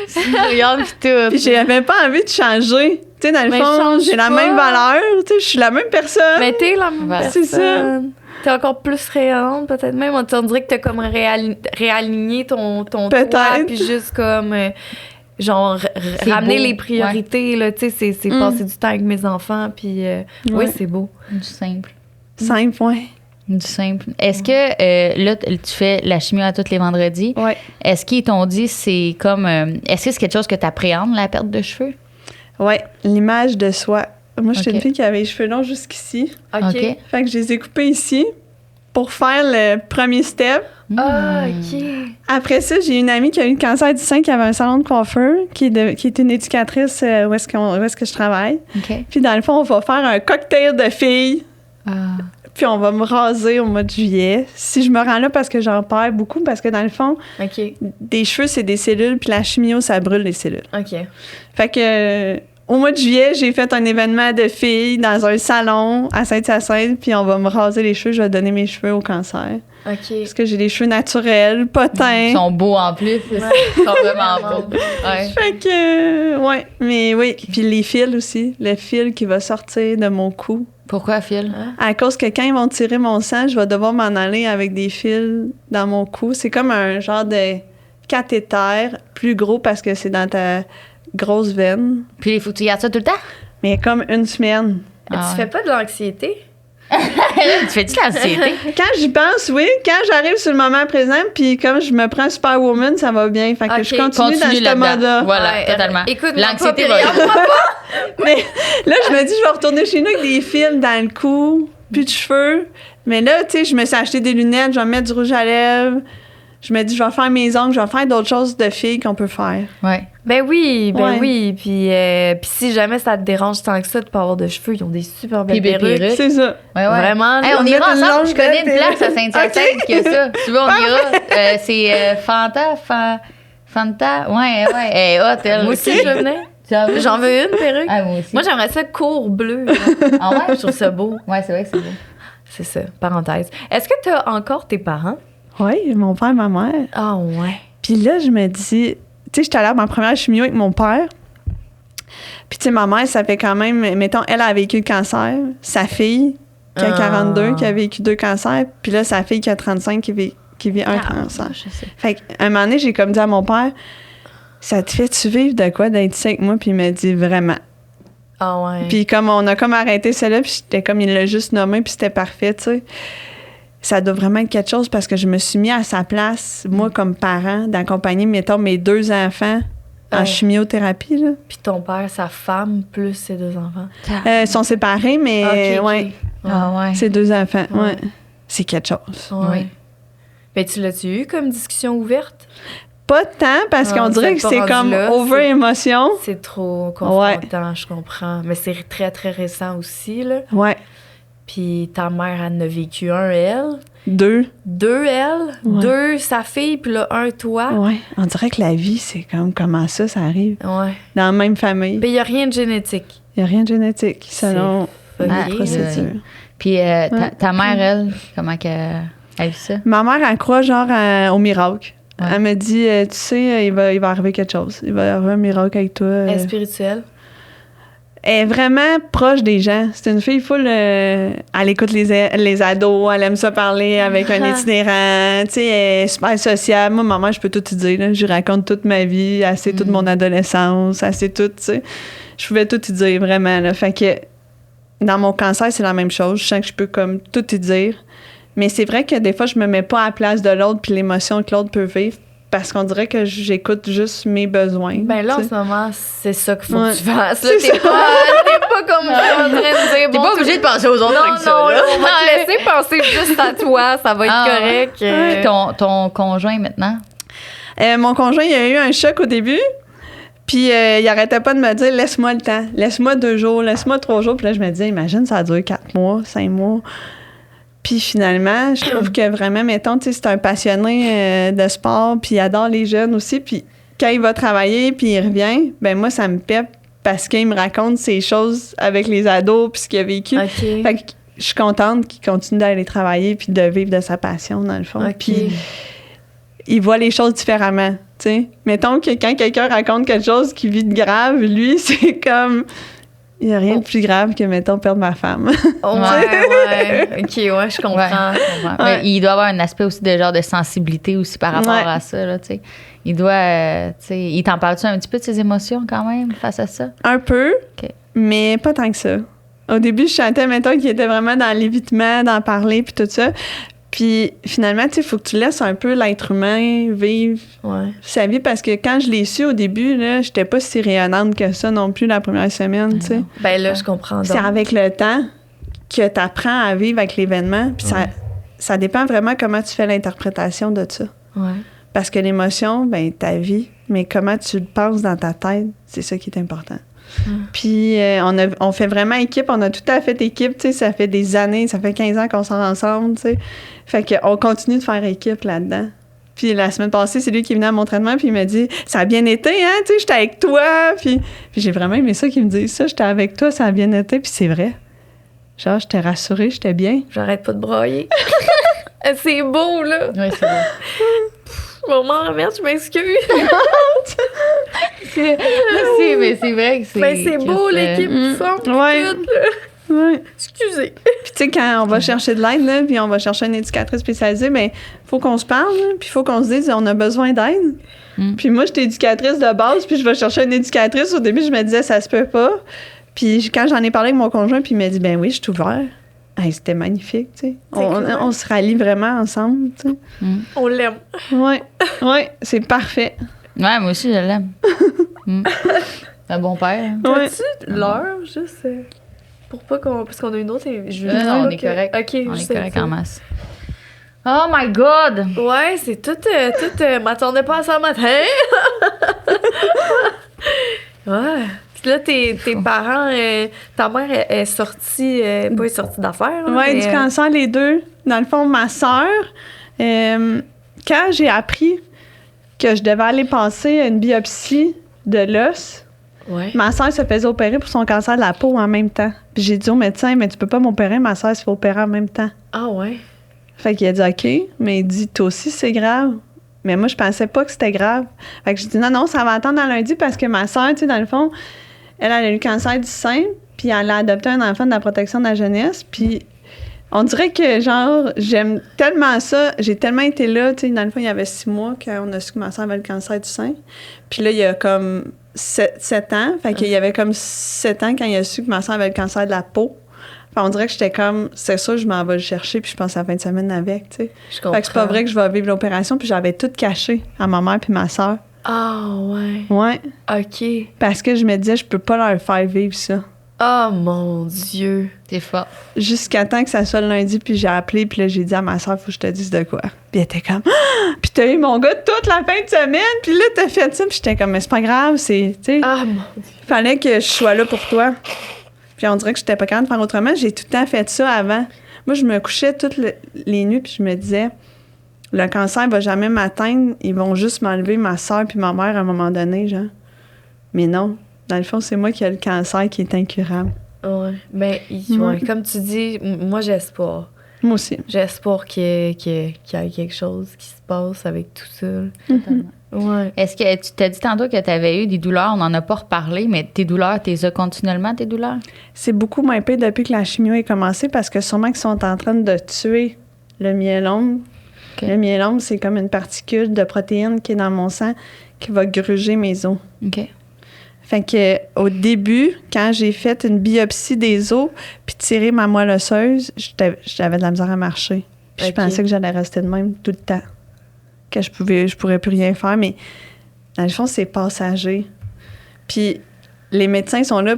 Souriante pis tout. Puis j'avais pas envie de changer. Tu sais, dans le Mais fond, change j'ai la pas. même valeur, tu sais, je suis la même personne. Mais t'es la même Voilà. personne. C'est ça. t'es encore plus rayonnante, peut-être même. On dirait que t'as comme réaligné ton toit, Peut-être. puis juste comme... genre, ramener beau. les priorités, là, tu sais, c'est passer du temps avec mes enfants, puis oui, c'est beau. Du simple. Simple, ouais. Du simple. Est-ce que, là, tu fais la chimio à tous les vendredis? Ouais. Est-ce qu'ils t'ont dit, c'est comme... est-ce que c'est quelque chose que tu appréhendes, la perte de cheveux? Ouais, l'image de soi. Moi, j'étais Ok. une fille qui avait les cheveux longs jusqu'ici. OK. Fait que je les ai coupés ici pour faire le premier step. Ah, OK. Après ça, j'ai une amie qui a eu le cancer du sein, qui avait un salon de coiffeur, qui est une éducatrice où est-ce que je travaille. OK. Puis dans le fond, on va faire un cocktail de filles. Ah. Puis on va me raser au mois de juillet. Si je me rends là, parce que j'en perds beaucoup, parce que dans le fond, OK. des cheveux, c'est des cellules, puis la chimio, ça brûle les cellules. OK. Fait que au mois de juillet, j'ai fait un événement de filles dans un salon à Saint-Hyacinthe, puis on va me raser les cheveux, je vais donner mes cheveux au cancer. OK. Parce que j'ai des cheveux naturels, pas teints. Ils sont beaux en plus. Ils sont vraiment beaux. Ouais. Fait que, ouais, mais oui. Puis les fils aussi, le fil qui va sortir de mon cou. Pourquoi, Phil? À cause que quand ils vont tirer mon sang, je vais devoir m'en aller avec des fils dans mon cou. C'est comme un genre de cathéter plus gros parce que c'est dans ta grosse veine. Puis il faut que tu gardes ça tout le temps? Mais comme une semaine. Mais Ah. tu fais pas de l'anxiété? Tu fais-tu l'anxiété? Quand j'y pense, oui. Quand j'arrive sur le moment présent, puis comme je me prends Superwoman, ça va bien. Fait que Ok. je continue dans ce là-dedans. mode-là. Voilà, Ouais, totalement. écoute, l'anxiété moi, va. Mais là, je me dis, je vais retourner chez nous avec des fils dans le cou, plus de cheveux. Mais là, tu sais, je me suis acheté des lunettes, je vais mettre du rouge à lèvres. Je me dis, je vais faire mes ongles, je vais faire d'autres choses de filles qu'on peut faire. Ouais. Ben oui, Ouais. oui. Puis si jamais ça te dérange tant que ça de pas avoir de cheveux, ils ont des super belles Puis des perruques. perruques. C'est ça. Ouais, ouais. Vraiment. Hey, là. on met ira une ensemble. longue Je connais une belle place à perruque. Saint-Hyacinthe qui a ça. Tu veux, on ira. C'est Fanta. Ouais, ouais. Elle est hot, elle. Moi aussi, je venais. J'en veux une perruque. Ah, moi aussi. Moi, j'aimerais ça court bleu. Ah ouais? Je trouve ça beau. Ouais, c'est vrai que c'est beau. C'est ça, parenthèse. Est-ce que tu as encore tes parents? Oui, mon père, ma mère. Ah ouais. Puis là, je me dis, tu sais, j'étais allée à ma première chimio avec mon père. Puis, tu sais, ma mère, ça fait quand même, mettons, elle a vécu le cancer. Sa fille, qui a 42, qui a vécu 2 cancers. Puis là, sa fille qui a 35, qui vit un cancer. Je sais. Fait qu'à un moment donné, j'ai comme dit à mon père, ça te fait-tu vivre de quoi d'être ici avec moi? Puis il m'a dit vraiment. Ah ouais. Puis comme on a comme arrêté celle-là, puis j'étais comme, il l'a juste nommé, puis c'était parfait, tu sais. Ça doit vraiment être quelque chose parce que je me suis mis à sa place, moi, comme parent, d'accompagner, mettons, mes 2 enfants en Ouais. chimiothérapie, là. Puis ton père, sa femme, plus ses 2 enfants. Ils sont séparés, mais Ok, ok. ouais, Ah ouais. c'est 2 enfants, Ouais. ouais. C'est quelque chose. Ouais. Oui. Ben, tu l'as-tu eu comme discussion ouverte? Pas tant, parce Ah, qu'on vous dirait êtes que pas c'est rendu comme là, over émotion. C'est trop confrontant, je comprends. Mais c'est très, très récent aussi, là. Ouais, Puis ta mère, elle en a vécu un, elle. 2. 2, elle. Ouais. 2, sa fille, puis là, 1, toi. Ouais, on dirait que la vie, c'est comme comment ça arrive. Ouais. Dans la même famille. Ben, il n'y a rien de génétique. Il n'y a rien de génétique, selon Fucké, la Ah, là. procédure. Puis Ouais. ta mère, elle, comment qu'elle a vu ça? Ma mère, elle croit genre au miracle. Ouais. Elle me dit, tu sais, il va arriver quelque chose. Il va y avoir un miracle avec toi. Elle est spirituelle. Elle est vraiment proche des gens. C'est une fille full... elle écoute les ados, elle aime ça parler avec un itinérant. Tu sais, elle est super sociable. Moi, maman, je peux tout te dire. Là. Je lui raconte toute ma vie. Elle sait toute mon adolescence. Elle sait tout, tu sais. Je pouvais tout te dire, vraiment. Là. Fait que dans mon cancer, c'est la même chose. Je sens que je peux comme tout te dire. Mais c'est vrai que des fois, je me mets pas à la place de l'autre puis l'émotion que l'autre peut vivre parce qu'on dirait que j'écoute juste mes besoins. Ben là, en tu sais. ce moment, c'est ça qu'il faut Ouais. que tu fasses. Là, C'est t'es pas comme ça en train de dire... T'es bon, pas tout- obligé de penser aux autres Non, avec ça, non, là. là, on va te laisser penser juste à toi. Ça va être Ah, correct. ouais. Ton conjoint, maintenant? Mon conjoint, il a eu un choc au début. Puis il arrêtait pas de me dire, laisse-moi le temps. Laisse-moi 2 jours, laisse-moi 3 jours. Puis là, je me disais, imagine, ça a duré 4 mois, 5 mois. Puis finalement, je trouve que vraiment, mettons, tu sais, c'est un passionné de sport, puis il adore les jeunes aussi. Puis quand il va travailler, puis il revient, ben moi, ça me pèpe parce qu'il me raconte ses choses avec les ados, puis ce qu'il a vécu. OK. Fait que je suis contente qu'il continue d'aller travailler puis de vivre de sa passion, dans le fond. OK. Puis il voit les choses différemment, tu sais. Mettons que quand quelqu'un raconte quelque chose qui vit de grave, lui, c'est comme... Il n'y a rien de plus grave que, mettons, perdre ma femme. Ouais. OK, ouais, je comprends. Ouais. Mais il doit avoir un aspect aussi de genre de sensibilité aussi par rapport à ça, là, tu sais. Il doit, tu sais, il t'en parle-tu un petit peu de ses émotions quand même face à ça? Un peu, OK. mais pas tant que ça. Au début, je sentais, mettons, qu'il était vraiment dans l'évitement, d'en parler, puis tout ça. Puis finalement, tu sais, il faut que tu laisses un peu l'être humain vivre sa vie, parce que quand je l'ai su au début, là, j'étais pas si rayonnante que ça non plus la première semaine, tu sais. Ben là, je comprends. C'est avec le temps que tu apprends à vivre avec l'événement, puis ça dépend vraiment comment tu fais l'interprétation de ça. Ouais. Parce que l'émotion, ben ta vie, mais comment tu le penses dans ta tête, c'est ça qui est important. Puis on fait vraiment équipe, on a tout à fait équipe, tu sais, ça fait des années, ça fait 15 ans qu'on sort ensemble, tu sais. Fait qu'on continue de faire équipe là-dedans. Puis la semaine passée, c'est lui qui est venu à mon entraînement, puis il m'a dit « Ça a bien été, hein, tu sais, j'étais avec toi. » Puis j'ai vraiment aimé ça qu'il me dise ça, « J'étais avec toi, ça a bien été. » Puis c'est vrai. Genre, j'étais rassurée, j'étais bien. J'arrête pas de brailler. C'est beau, là. Oui, c'est beau. Maman, merde, je m'excuse. Mais c'est vrai que c'est... Ben, c'est beau, l'équipe du fond. Ouais. Ouais. Excusez. Puis tu sais, quand on va chercher de l'aide, là, puis on va chercher une éducatrice spécialisée, bien, faut qu'on se parle, là, puis faut qu'on se dise on a besoin d'aide. Puis moi, j'étais éducatrice de base, puis je vais chercher une éducatrice. Au début, je me disais ça se peut pas. Puis quand j'en ai parlé avec mon conjoint, puis il m'a dit ben oui, je suis ouvert. Hey, c'était magnifique, tu sais. On se rallie vraiment ensemble, tu sais. On l'aime. Ouais, c'est parfait. Ouais, moi aussi, je l'aime. Un bon père. Ouais. As-tu l'heure, juste pour pas qu'on... Parce qu'on a une autre... Non, on est correct. OK, On est correct en masse. Oh my God! Ouais, c'est tout... m'attendais pas à ça le matin. Ouais. Puis là, tes parents... ta mère est sortie... pas est sortie d'affaires. Ouais, mais, du cancer, les deux. Dans le fond, ma sœur, quand j'ai appris que je devais aller passer une biopsie de l'os, ma sœur se faisait opérer pour son cancer de la peau en même temps. Puis j'ai dit au médecin, mais tu peux pas m'opérer, ma sœur se fait opérer en même temps. Ah ouais? Fait qu'il a dit OK, mais il dit toi aussi c'est grave. Mais moi je pensais pas que c'était grave. Fait que j'ai dit non, ça va attendre à lundi parce que ma sœur, tu sais, dans le fond, elle a eu le cancer du sein, puis elle a adopté un enfant de la protection de la jeunesse, puis on dirait que, genre, j'aime tellement ça. J'ai tellement été là, tu sais, dans le fond, il y avait 6 mois qu'on a su que ma soeur avait le cancer du sein. Puis là, il y a comme 7 ans. Fait qu'il y avait comme 7 ans quand il a su que ma soeur avait le cancer de la peau. Enfin, on dirait que j'étais comme, c'est ça, je m'en vais le chercher, puis je pense à la fin de semaine avec, tu sais. Je comprends. Fait que c'est pas vrai que je vais vivre l'opération, puis j'avais tout caché à ma mère puis ma soeur. Ah ouais. Ouais. OK. Parce que je me disais, je peux pas leur faire vivre ça. Oh mon Dieu. T'es fort. Jusqu'à temps que ça soit le lundi, puis j'ai appelé, puis là, j'ai dit à ma soeur, faut que je te dise de quoi. Puis elle était comme, ah! Puis t'as eu mon gars toute la fin de semaine, puis là, t'as fait ça, puis j'étais comme, mais c'est pas grave, c'est, tu sais, Ah mon Dieu. fallait que je sois là pour toi. Puis on dirait que j'étais pas capable de faire autrement. J'ai tout le temps fait ça avant. Moi, je me couchais toutes les nuits, puis je me disais, le cancer va jamais m'atteindre, ils vont juste m'enlever ma soeur puis ma mère à un moment donné, genre. Mais non. Dans le fond, c'est moi qui ai le cancer qui est incurable. Ouais. Ben, ouais, comme tu dis, moi, j'ai espoir. Moi aussi. J'ai espoir qu'il y ait quelque chose qui se passe avec tout ça. Totalement. Ouais. Est-ce que tu t'as dit tantôt que tu avais eu des douleurs? On n'en a pas reparlé, mais tes douleurs, tu les as continuellement, tes douleurs? C'est beaucoup moins pire depuis que la chimio est commencée parce que sûrement qu'ils sont en train de tuer le myélome. Okay. Le myélome, c'est comme une particule de protéines qui est dans mon sang qui va gruger mes os. OK. Fait que au début, quand j'ai fait une biopsie des os puis tiré ma moelle osseuse, j'avais de la misère à marcher. Puis je pensais que j'allais rester de même tout le temps. Que je pourrais plus rien faire, mais dans le fond, c'est passager. Puis les médecins sont là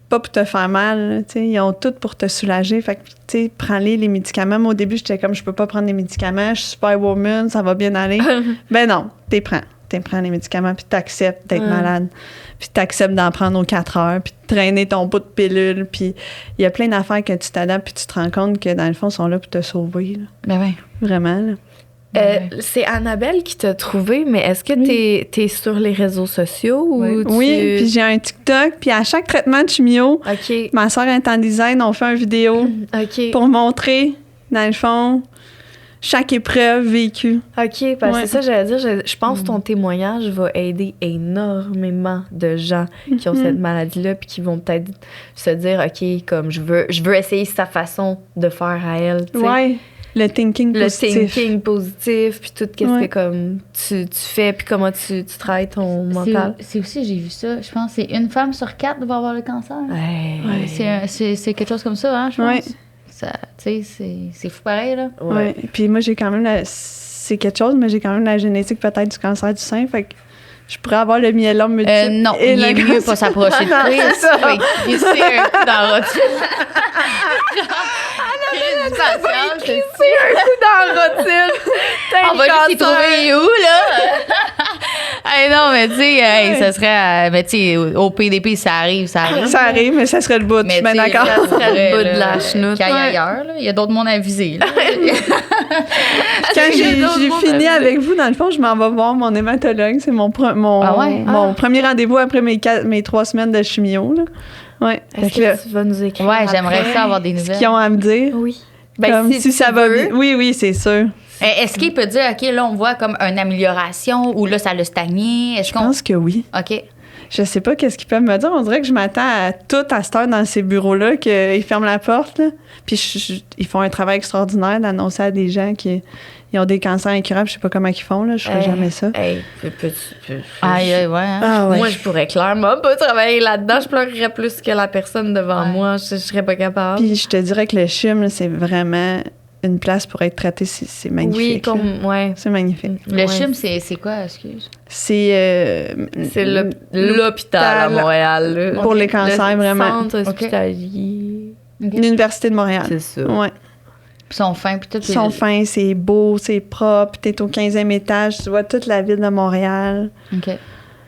pas pour te faire mal, tu sais, ils ont tout pour te soulager. Fait que, tu sais, prends-les, les médicaments. Moi, au début, j'étais comme, je peux pas prendre les médicaments, je suis superwoman, ça va bien aller. Ben non, t'es prends les médicaments, puis t'acceptes d'être malade. Puis t'acceptes d'en prendre aux 4 heures, puis de traîner ton bout de pilule. Puis il y a plein d'affaires que tu t'adaptes, puis tu te rends compte que, dans le fond, ils sont là pour te sauver. Là. Ben oui. Vraiment, là. C'est Annabelle qui t'a trouvé, mais est-ce que t'es sur les réseaux sociaux ou Oui, puis j'ai un TikTok, puis à chaque traitement de chimio, OK. ma soeur est en design, on fait une vidéo OK. pour montrer, dans le fond, chaque épreuve vécue. OK, parce que Ouais. c'est ça, j'allais dire. Je pense que ton témoignage va aider énormément de gens qui ont cette maladie-là puis qui vont peut-être se dire, OK, comme je veux essayer sa façon de faire à elle. tu sais. Ouais. Le thinking Le positif. thinking positif, puis tout qu'est-ce Ouais. que comme tu fais, puis comment tu travailles ton mental. C'est aussi, j'ai vu ça, je pense que c'est 1 femme sur 4 va avoir le cancer. Ouais. C'est quelque chose comme ça, hein, je pense. Ouais. Ça, tu sais, c'est fou pareil, là. Ouais. Puis moi, j'ai quand même c'est quelque chose, mais j'ai quand même la génétique peut-être du cancer du sein. Fait que je pourrais avoir le myélome multiple. Non, et il le est mieux cancer. pas s'approcher de Non, Chris. c'est ça. Fait qu'il ici un coup dans la rotule. Chris, patience, c'est un coup dans la rotule. On va juste y trouver où, là? Hey, non, mais tu sais, ça serait. Mais tu sais, au PDP, ça arrive. Ça arrive, mais ça serait le bout. Je suis bien tu sais, d'accord. ça serait Le bout là, de la chenoute. qu'il y aille Ouais. ailleurs, là. Il y a d'autres mondes à viser, là. Quand j'ai d'autres mots fini à avec vous, dans le fond, je m'en vais voir mon hématologue. C'est mon Ah ouais? mon premier rendez-vous après mes 3 semaines de chimio. Là. Ouais. Est-ce Fait que là, que tu vas nous écrire? Ouais, j'aimerais après? ça avoir des ce nouvelles. qu'ils ont à me dire. Oui. Comme si tu ça va veux. bien. Oui, c'est sûr. Est-ce qu'il peut dire, OK, là, on voit comme une amélioration ou là, ça l'a stagné? Est-ce Je pense que oui. OK. Je sais pas qu'est-ce qu'ils peuvent me dire. On dirait que je m'attends à tout à cette heure dans ces bureaux-là, qu'ils ferment la porte. Là. Puis ils font un travail extraordinaire d'annoncer à des gens qui ont des cancers incurables. Je sais pas comment ils font. Là. Je ferais jamais ça. Hey, Aïe, aïe, ouais. Hein? Ah ouais. Moi, je pourrais clairement pas travailler là-dedans. Je pleurerais plus que la personne devant Ouais. moi. Je serais pas capable. Puis je te dirais que le CHUM, là, c'est vraiment une place pour être traité. C'est oui, magnifique. là. comme, ouais. C'est magnifique. Le Ouais. CHUM, c'est quoi, excuse? C'est C'est l'hôpital à Montréal. là. Pour les cancers, Le vraiment. Centre hospitalier. l'Université de Montréal. C'est ça. Ouais. Puis ils sont fins, puis tout. Ils sont fins, c'est beau, c'est propre. T'es au 15e étage, tu vois toute la ville de Montréal. OK.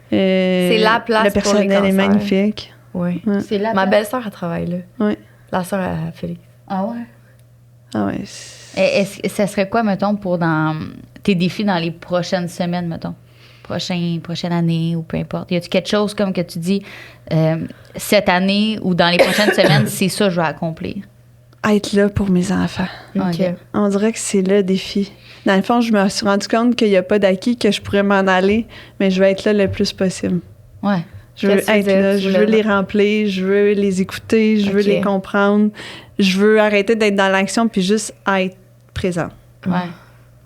C'est la place Le pour personnel les est cancers. magnifique. Oui. C'est là. Ma belle-sœur, elle travaille là. Ouais. La sœur à Félix. Ah ouais? Ah ouais. Est-ce que ça serait quoi, mettons, pour dans tes défis dans les prochaines semaines, mettons? Prochaine année ou peu importe. Y a-tu quelque chose comme que tu dis cette année ou dans les prochaines semaines, c'est ça que je vais accomplir? Être là pour mes enfants. OK. On dirait que c'est le défi. Dans le fond, je me suis rendu compte qu'il n'y a pas d'acquis, que je pourrais m'en aller, mais je veux être là le plus possible. Ouais. Je veux Qu'est-ce que tu être disais? là, Tu je voulais- veux les remplir, je veux les écouter, je veux Ok. les comprendre. Je veux arrêter d'être dans l'action puis juste être présent. Ouais.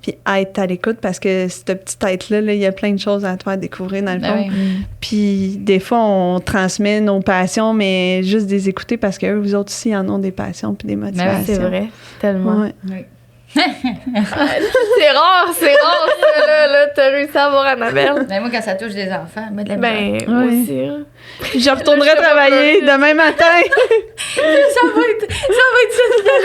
Puis être à l'écoute parce que cette petite tête-là, là, il y a plein de choses à te faire découvrir dans le Ben fond. oui. Puis des fois, on transmet nos passions, mais juste des écouter parce qu'eux, vous autres aussi, en ont des passions puis des motivations. C'est vrai, tellement. Ouais. Oui. C'est rare, ça, là. T'as réussi à avoir Annabelle. Ben moi, quand ça touche des enfants, mais de la Ben, moi Ouais. aussi. hein. Puis je retournerai Je te travailler vois demain matin. ça va être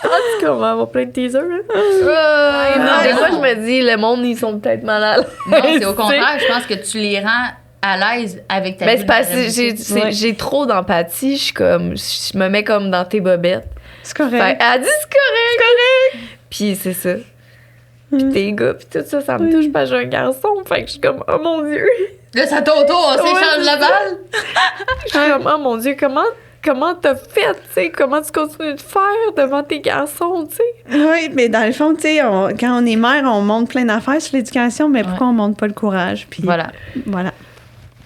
En tout cas, on va avoir plein de teasers. Hein. non, Des fois, je me dis, le monde, ils sont peut-être mal à l'aise. Non, c'est au contraire, je pense que tu les rends à l'aise avec ta Ben, c'est parce que vulnérabilité. Ouais. j'ai trop d'empathie. Je me mets comme dans tes bobettes. C'est correct. Fait, elle dit c'est correct. Puis c'est ça. Puis tes gars, puis tout ça, ça me touche parce que j'ai un garçon. Fait que je suis comme, oh mon Dieu. Là, ça tourne, on s'échange Ouais, la balle. Je suis comme, oh mon Dieu, comment t'as fait, tu sais? Comment tu continues de faire devant tes garçons, tu sais? Oui, mais dans le fond, tu sais, quand on est mère, on montre plein d'affaires sur l'éducation, mais pourquoi on montre pas le courage? Puis Voilà. voilà.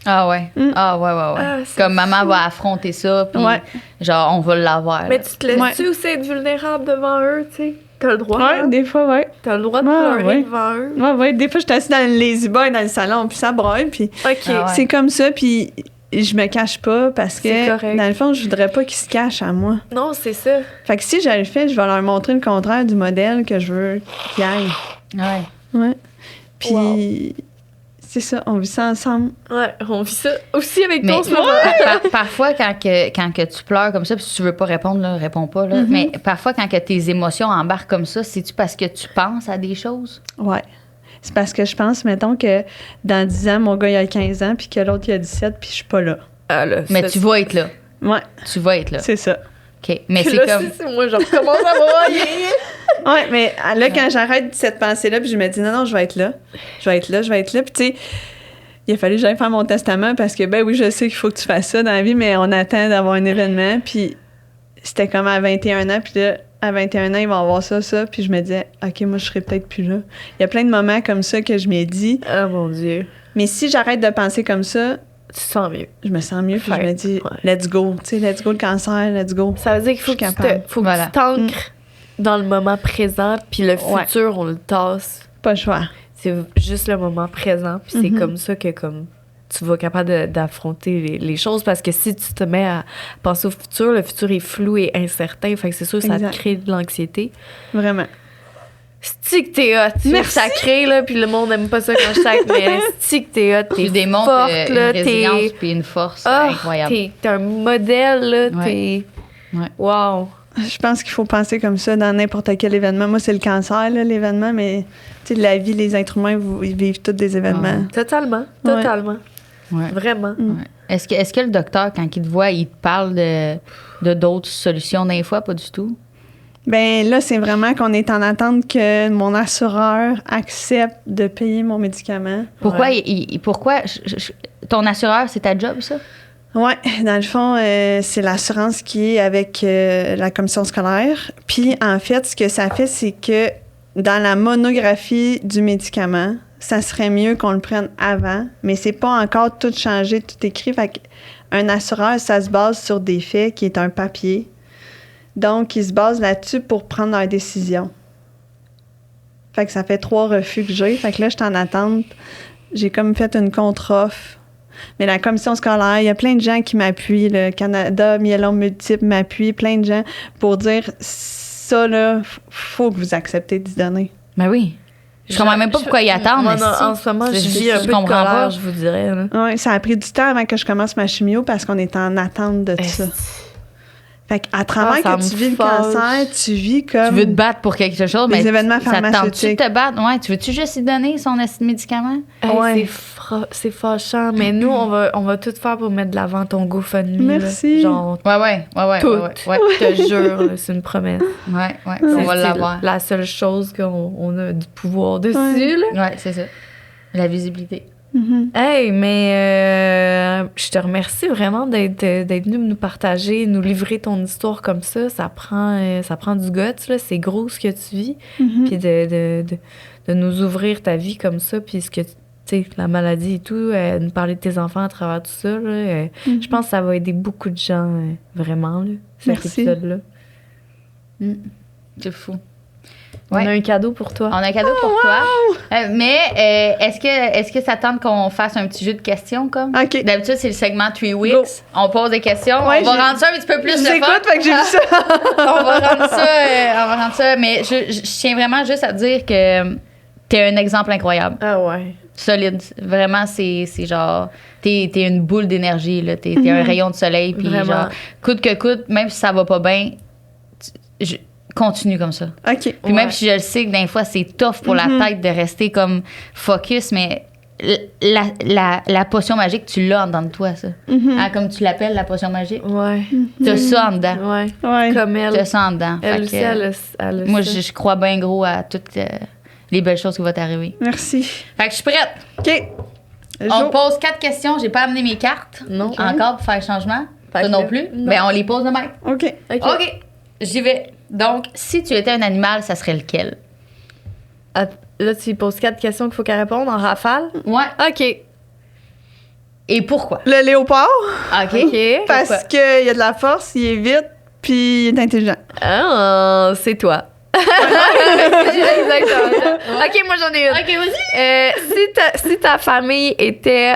Ah ouais. Mm. Ah ouais. Ah, c'est Comme maman fou. va affronter ça, puis Ouais. genre, on va l'avoir. Mais là. tu te laisses-tu aussi être vulnérable devant eux, tu sais? T'as le droit. Ouais, hein? des fois, ouais. T'as le droit de Ouais, pleurer ouais. devant eux. Ouais. Des fois, je suis assise dans le lazy boy dans le salon, puis ça broille, puis OK. Ah ouais. c'est comme ça, puis je me cache pas parce C'est que, correct. dans le fond, je voudrais pas qu'ils se cachent à moi. Non, c'est ça. Fait que si je le fais, je vais leur montrer le contraire du modèle que je veux qu'ils aillent. Ouais. Ouais. Puis, Wow. c'est ça, on vit ça ensemble. Ouais, on vit ça aussi avec Mais toi en ce moment. parfois, quand que tu pleures comme ça, puis si tu veux pas répondre, là, réponds pas. Là. Mais parfois, quand que tes émotions embarquent comme ça, c'est-tu parce que tu penses à des choses? Ouais. C'est parce que je pense, mettons, que dans 10 ans, mon gars, il a 15 ans, puis que l'autre, il a 17, puis je suis pas là. Ah, là, Mais ça, tu vas être là. Ouais, Tu vas être là. c'est ça. OK. Mais Puis c'est là, comme... c'est moi, je recommence à broyer. Ouais, mais là, quand j'arrête cette pensée-là, puis je me dis, non, je vais être là. Je vais être là. Puis tu sais, il a fallu que j'aille faire mon testament parce que, ben oui, je sais qu'il faut que tu fasses ça dans la vie, mais on attend d'avoir un événement. Puis c'était comme à 21 ans, puis là, à 21 ans, il va avoir ça. Puis je me disais, OK, moi, je serais peut-être plus là. Il y a plein de moments comme ça que je m'ai dit. Oh mon Dieu. Mais si j'arrête de penser comme ça, Tu te sens mieux. je me sens mieux. Puis je me dis, Ouais. let's go. Tu sais, let's go le cancer, let's go. Ça veut dire qu'il faut Je que suis tu capable. faut Voilà. que tu t'ancres dans le moment présent, puis le Ouais. futur, on le tasse. Pas le choix. C'est juste le moment présent, puis c'est comme ça que comme tu vas capable d'affronter les choses, parce que si tu te mets à penser au futur, le futur est flou et incertain, fait que c'est sûr que ça Exact. te crée de l'anxiété. Vraiment. C'est que t'es hot, tu Merci. sacré, là, puis le monde aime pas ça quand je sacre, mais c'est que t'es hot, t'es Tu démontres forte, une là, résilience t'es... puis une force Ah, incroyable. t'es un modèle, là, Ouais. t'es... Ouais. Wow. Je pense qu'il faut penser comme ça dans n'importe quel événement. Moi, c'est le cancer, là, l'événement, mais tu sais, la vie, les êtres humains, ils vivent tous des événements. Totalement, Ouais. totalement. Ouais. Vraiment. Ouais. Est-ce que le docteur, quand il te voit, il te parle de d'autres solutions des fois? Pas du tout. Ben là, c'est vraiment qu'on est en attente que mon assureur accepte de payer mon médicament. Pourquoi, Ouais. pourquoi ton assureur, c'est ta job, ça? Oui, dans le fond, c'est l'assurance qui est avec la commission scolaire. Puis, en fait, ce que ça fait, c'est que dans la monographie du médicament, ça serait mieux qu'on le prenne avant, mais c'est pas encore tout changé, tout écrit. Fait qu'un assureur, ça se base sur des faits, qui est un papier. Donc, ils se basent là-dessus pour prendre leur décision. Fait que ça fait 3 refus que j'ai. Fait que là, je suis en attente. J'ai comme fait une contre-offre. Mais la commission scolaire, il y a plein de gens qui m'appuient. Le Canada Myélome Multiple m'appuie, plein de gens pour dire ça, là, faut que vous acceptez d'y donner. Ben oui. Je comprends même pas pourquoi ils attendent. Moi, mais en si. ce moment, je Je vis un peu de comprends colère, pas. je vous dirais. Là. Oui, ça a pris du temps avant que je commence ma chimio parce qu'on est en attente de ça. Fait qu'à travers ça que tu me vis le fâche. cancer, tu vis comme... Tu veux te battre pour quelque chose, Des mais événements ça te tente-tu de pharmaceutiques. te battre? Ouais, tu veux-tu juste lui donner son médicament? Hey, Ouais. c'est fâchant, mais nous, on va tout faire pour mettre de l'avant ton GoFundMe. Merci. Là. Genre, Ouais. tout. Ouais. Je te jure, là, c'est une promesse. Ouais, on va C'est l'avoir. la seule chose qu'on a du pouvoir dessus. Là. Ouais, c'est ça. La visibilité. Mhm. Hey, mais je te remercie vraiment d'être venu nous partager, nous livrer ton histoire comme ça. Ça prend du guts, là. C'est gros ce que tu vis. Mhm. Puis de nous ouvrir ta vie comme ça, puis ce que tu sais, la maladie et tout, nous parler de tes enfants à travers tout ça, là, je pense que ça va aider beaucoup de gens, vraiment, là, cet Merci. épisode-là. C'est fou. On Ouais. a un cadeau pour toi. On a un cadeau pour toi. Mais est-ce que ça tente qu'on fasse un petit jeu de questions comme? OK. D'habitude, c'est le segment 3 Weeks. Go. On pose des questions. Ouais, on va j'ai- rendre ça un petit peu plus Je le vous fun. écoute, fait que j'ai vu ça. on va rendre ça. Mais je tiens vraiment juste à te dire que t'es un exemple incroyable. Ah ouais. Solide. Vraiment, c'est genre... T'es une boule d'énergie, là. T'es un rayon de soleil. Puis Vraiment. genre, coûte que coûte, même si ça va pas bien, continue comme ça. OK. Puis Ouais. même si je le sais que des fois, c'est tough pour la tête de rester comme focus, mais la potion magique, tu l'as en dedans de toi, ça. Hein, comme tu l'appelles, la potion magique. Ouais. T'as ça en dedans. Ouais. Ouais. Comme elle. T'as ça en dedans. Elle Fait aussi, que, elle a moi, ça. je crois bien gros à toutes les belles choses qui vont t'arriver. Merci. Fait que je suis prête. OK. On Jo. pose 4 questions. J'ai pas amené mes cartes Non. encore pour faire le changement. Fait Toi que non là, plus. non. Ben, on les pose de même. OK. OK. J'y vais. Donc, si tu étais un animal, ça serait lequel? Là, tu lui poses 4 questions qu'il faut qu'elle réponde en rafale. Ouais. OK. Et pourquoi? Le léopard, OK. OK. parce qu'il y a de la force, il est vite, puis il est intelligent. Ah, c'est toi. Exactement. OK, moi, j'en ai une. OK, vas-y. Si ta famille était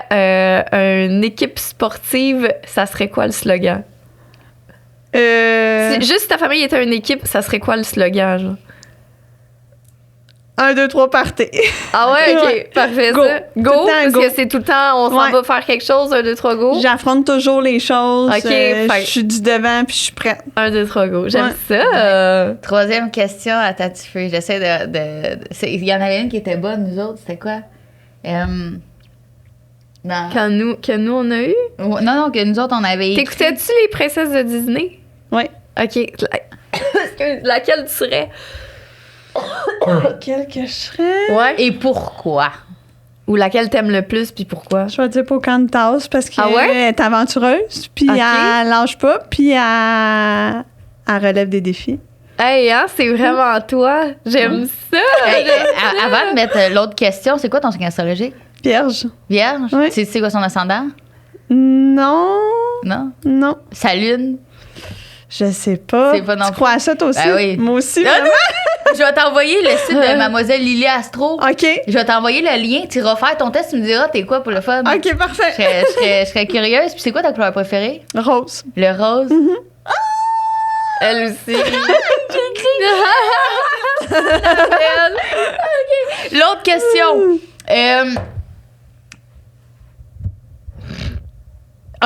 une équipe sportive, ça serait quoi le slogan? Juste si ta famille était une équipe, ça serait quoi le slogan, genre? 1, 2, 3, partez. Ah ouais, OK. Ouais. Parfait, Go. ça. Tout Go, le temps, parce go. que c'est tout le temps, on s'en Ouais. va faire quelque chose, 1, 2, 3, go. J'affronte toujours les choses. OK, fait- je suis du devant, puis je suis prête. 1, 2, 3, go. J'aime Ouais. ça. Troisième question à ta petite feuille. J'essaie il y en avait une qui était bonne, nous autres. C'était quoi? Dans- Que nous, on a eu. Non, que nous autres, on avait écrit. T'écoutais-tu les princesses de Disney? Oui. OK. Laquelle tu serais? Quel que je serais? Ouais. Et pourquoi? Ou laquelle t'aimes le plus, puis pourquoi? Je vais dire Pocahontas parce qu'elle Ah ouais? est aventureuse, puis OK. elle lâche pas, puis elle relève des défis. Hey, hein, c'est vraiment toi. J'aime ça. Hey, avant de mettre l'autre question, c'est quoi ton signe astrologique? Vierge. Vierge? Oui. Tu sais quoi son ascendant? Non. Non? Non. Sa lune? Je sais pas. C'est pas non Tu plus. crois à ça, toi aussi? Ben oui. Moi aussi, Non, vraiment. Je vais t'envoyer le site de Mademoiselle Lily Astro. OK. Je vais t'envoyer le lien. Tu iras faire ton test, tu me diras t'es quoi pour le fun. OK, parfait. Je serais curieuse. Puis c'est quoi ta couleur préférée? Rose. Le rose? Elle aussi. L'autre question.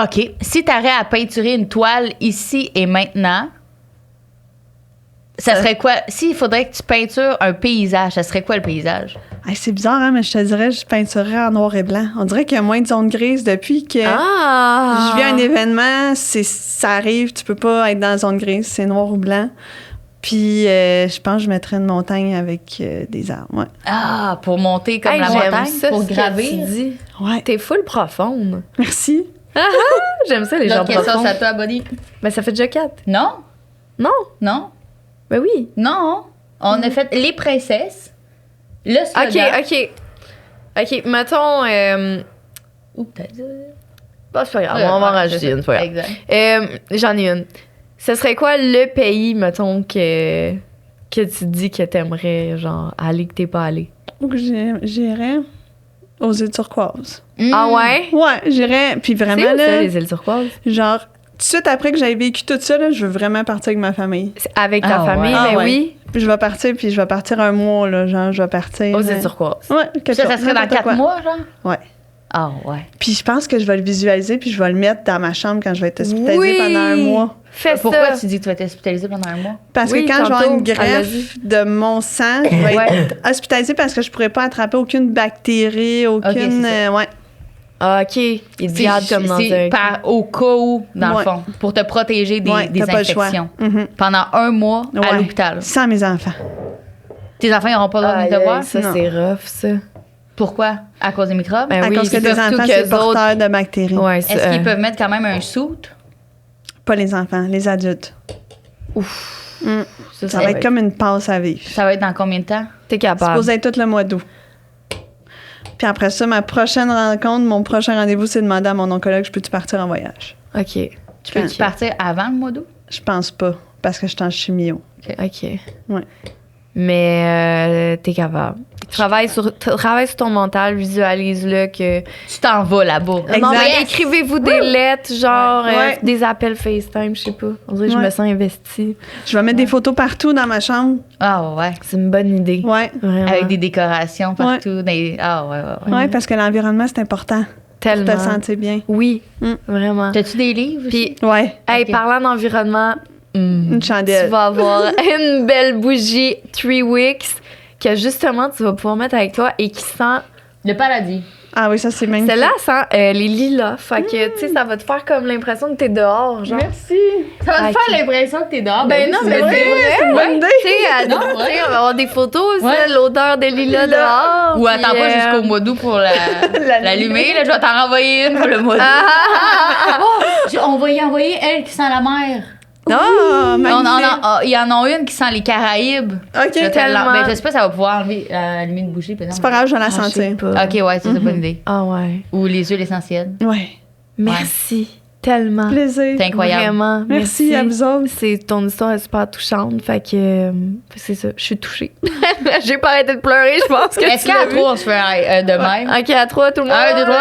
OK. Si t'aurais à peinturer une toile ici et maintenant, ça serait quoi? S'il faudrait que tu peintures un paysage, ça serait quoi le paysage? Hey, c'est bizarre, hein, mais je te dirais, je peinturerais en noir et blanc. On dirait qu'il y a moins de zones grises depuis que Ah! je vis un événement, ça arrive, tu peux pas être dans la zone grise, c'est noir ou blanc. Puis je pense que je mettrais une montagne avec des arbres. Ouais. Ah, pour monter comme Hey, la j'aime montagne, ça, pour ce que gravir. tu dis. Ouais. T'es full profonde. Merci. J'aime ça, les gens L'autre question, profonds. c'est à toi, Bonnie. Mais ça fait déjà 4. Non? Non? Non? Ben oui. Non. On a fait les princesses, le OK, slogan. OK, mettons... Ouh, t'as dit... Bon, c'est pas grave, on va en rajouter une, c'est pas grave. Exact. J'en ai une. Ce serait quoi le pays, mettons, que tu dis que t'aimerais, genre, aller, que t'es pas allé? Donc j'irais aux îles turquoises. Ah ouais? Ouais, j'irais. Puis C'est vraiment, où, ça, là, les îles turquoises? genre, tout de suite après que j'avais vécu tout ça, là, je veux vraiment partir avec ma famille. C'est avec ta Ah famille, ouais. ben Ah ouais. oui. Puis je vais partir, puis je vais partir un mois, là, genre, je vais partir. Aux îles turquoises. Ouais, quelque Ça, chose. ça serait dans n'importe 4 quoi. mois, genre? Ouais. Ah, ouais. Puis je pense que je vais le visualiser, puis je vais le mettre dans ma chambre quand je vais être hospitalisée Oui! pendant un mois. Fais Pourquoi ça. tu dis que tu vas être hospitalisée pendant un mois? Parce Oui, que quand je vais avoir une tantôt, elle l'a dit. greffe de mon sang, je vais être hospitalisée parce que je pourrais pas attraper aucune bactérie, aucune... c'est ça. ouais. Ah, OK. Il te garde comme dans C'est un... au cas où, dans Ouais. le fond, pour te protéger des, Ouais, des t'as pas le choix. infections. Mhm. Pendant un mois à Ouais. l'hôpital. Sans mes enfants. Tes enfants n'auront pas le droit de Aïe, te aïe, voir? ça, Non. c'est rough, ça. Pourquoi? À cause des microbes? Ben À oui, cause que ils des peuvent enfants, tout c'est qu'eux porteur de bactéries. Ouais, Est-ce qu'ils peuvent mettre quand même un suit? Pas les enfants, les adultes. Ça va être comme une passe à vivre. Ça va être dans combien de temps? T'es C'est capable. supposé être tout le mois d'août. Puis après ça, ma prochaine rencontre, mon prochain rendez-vous, c'est de demander à mon oncologue, je peux-tu partir en voyage? OK. Tu peux-tu Ok. partir avant le mois d'août? Je pense pas, parce que je suis en chimio. OK. Ouais. Mais t'es capable. Travaille sur ton mental, visualise-le que... Tu t'en vas là-bas. Exact. Non, mais écrivez-vous des lettres, genre Ouais. des appels FaceTime, je sais pas. On dirait que je Ouais. me sens investie. Je vais mettre des photos partout dans ma chambre. Ah ouais. C'est une bonne idée. Ouais. Vraiment. Avec des décorations partout. Ah ouais, ouais, ouais. Ouais, parce que l'environnement, c'est important. Tellement. Pour te sentir bien. Oui, Mm. vraiment. T'as-tu des livres? Puis, Ouais. hey, Ok. parlant d'environnement, Une tu chandelle. vas avoir une belle bougie 3 Wicks que justement tu vas pouvoir mettre avec toi et qui sent... Le paradis. Ah oui, ça, c'est magnifique. Celle-là sent les lilas. Fait que, tu sais, ça va te faire comme l'impression que t'es dehors, genre. Merci. Ça va te Ok. faire l'impression que t'es dehors. Ben non, mais c'est vrai. C'est une bonne idée. Tu sais, Non, tu sais, on va avoir des photos, ça, Ouais. l'odeur des lilas dehors. Ou attends puis, pas jusqu'au mois d'août pour l'allumer. Là, je vais t'en renvoyer une pour le mois d'août. On va y envoyer elle qui sent la mer. Ah, Non, non, magnifique. non. Il y en a une qui sent les Caraïbes. OK, Je vais te tellement. ben, je sais pas si ça va pouvoir allumer une bougie. c'est pas grave, je vais la Je sais sentir. pas. OK, ouais, c'est une bonne idée. Ah ouais. Ou les huiles essentielles. Ouais. Merci tellement. Plaisir. C'est incroyable. Vraiment. Merci à vous autres. C'est ton histoire est super touchante. Fait que c'est ça. Je suis touchée. J'ai pas arrêté de pleurer, je pense que Est-ce tu qu'à l'as vu. 3, on se fait de même? OK, à 3, tout le monde. 1, 2, 3.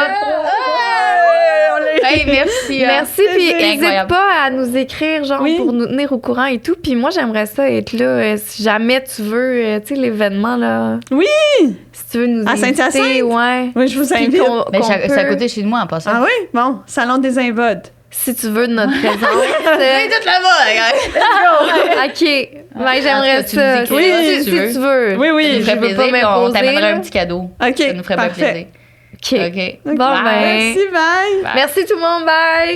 Hey, Hey, merci. Merci, puis C'est n'hésite incroyable. pas à nous écrire, genre, Oui. pour nous tenir au courant et tout. Puis moi, j'aimerais ça être là, si jamais tu veux, tu sais, l'événement, là. Oui! Si tu veux nous À inviter, Saint-Hyacinthe? ouais. Oui, je vous Puis invite. Mais qu'on c'est à peut- côté de chez moi en passant. Ah oui? Bon, Salon des Invodes. Si tu veux de notre présence. tout là-bas, OK. Ben, j'aimerais En tout cas, tu nous ça. écriras Oui, si tu veux. si tu veux. Oui, Ça oui. nous Je ferait veux plaisir, pas puis on m'imposer, t'amènerait là. un petit cadeau. OK, Ça nous ferait bien parfait. plaisir. OK. OK. Bon, ben. Merci, bye. Merci tout le monde. Bye.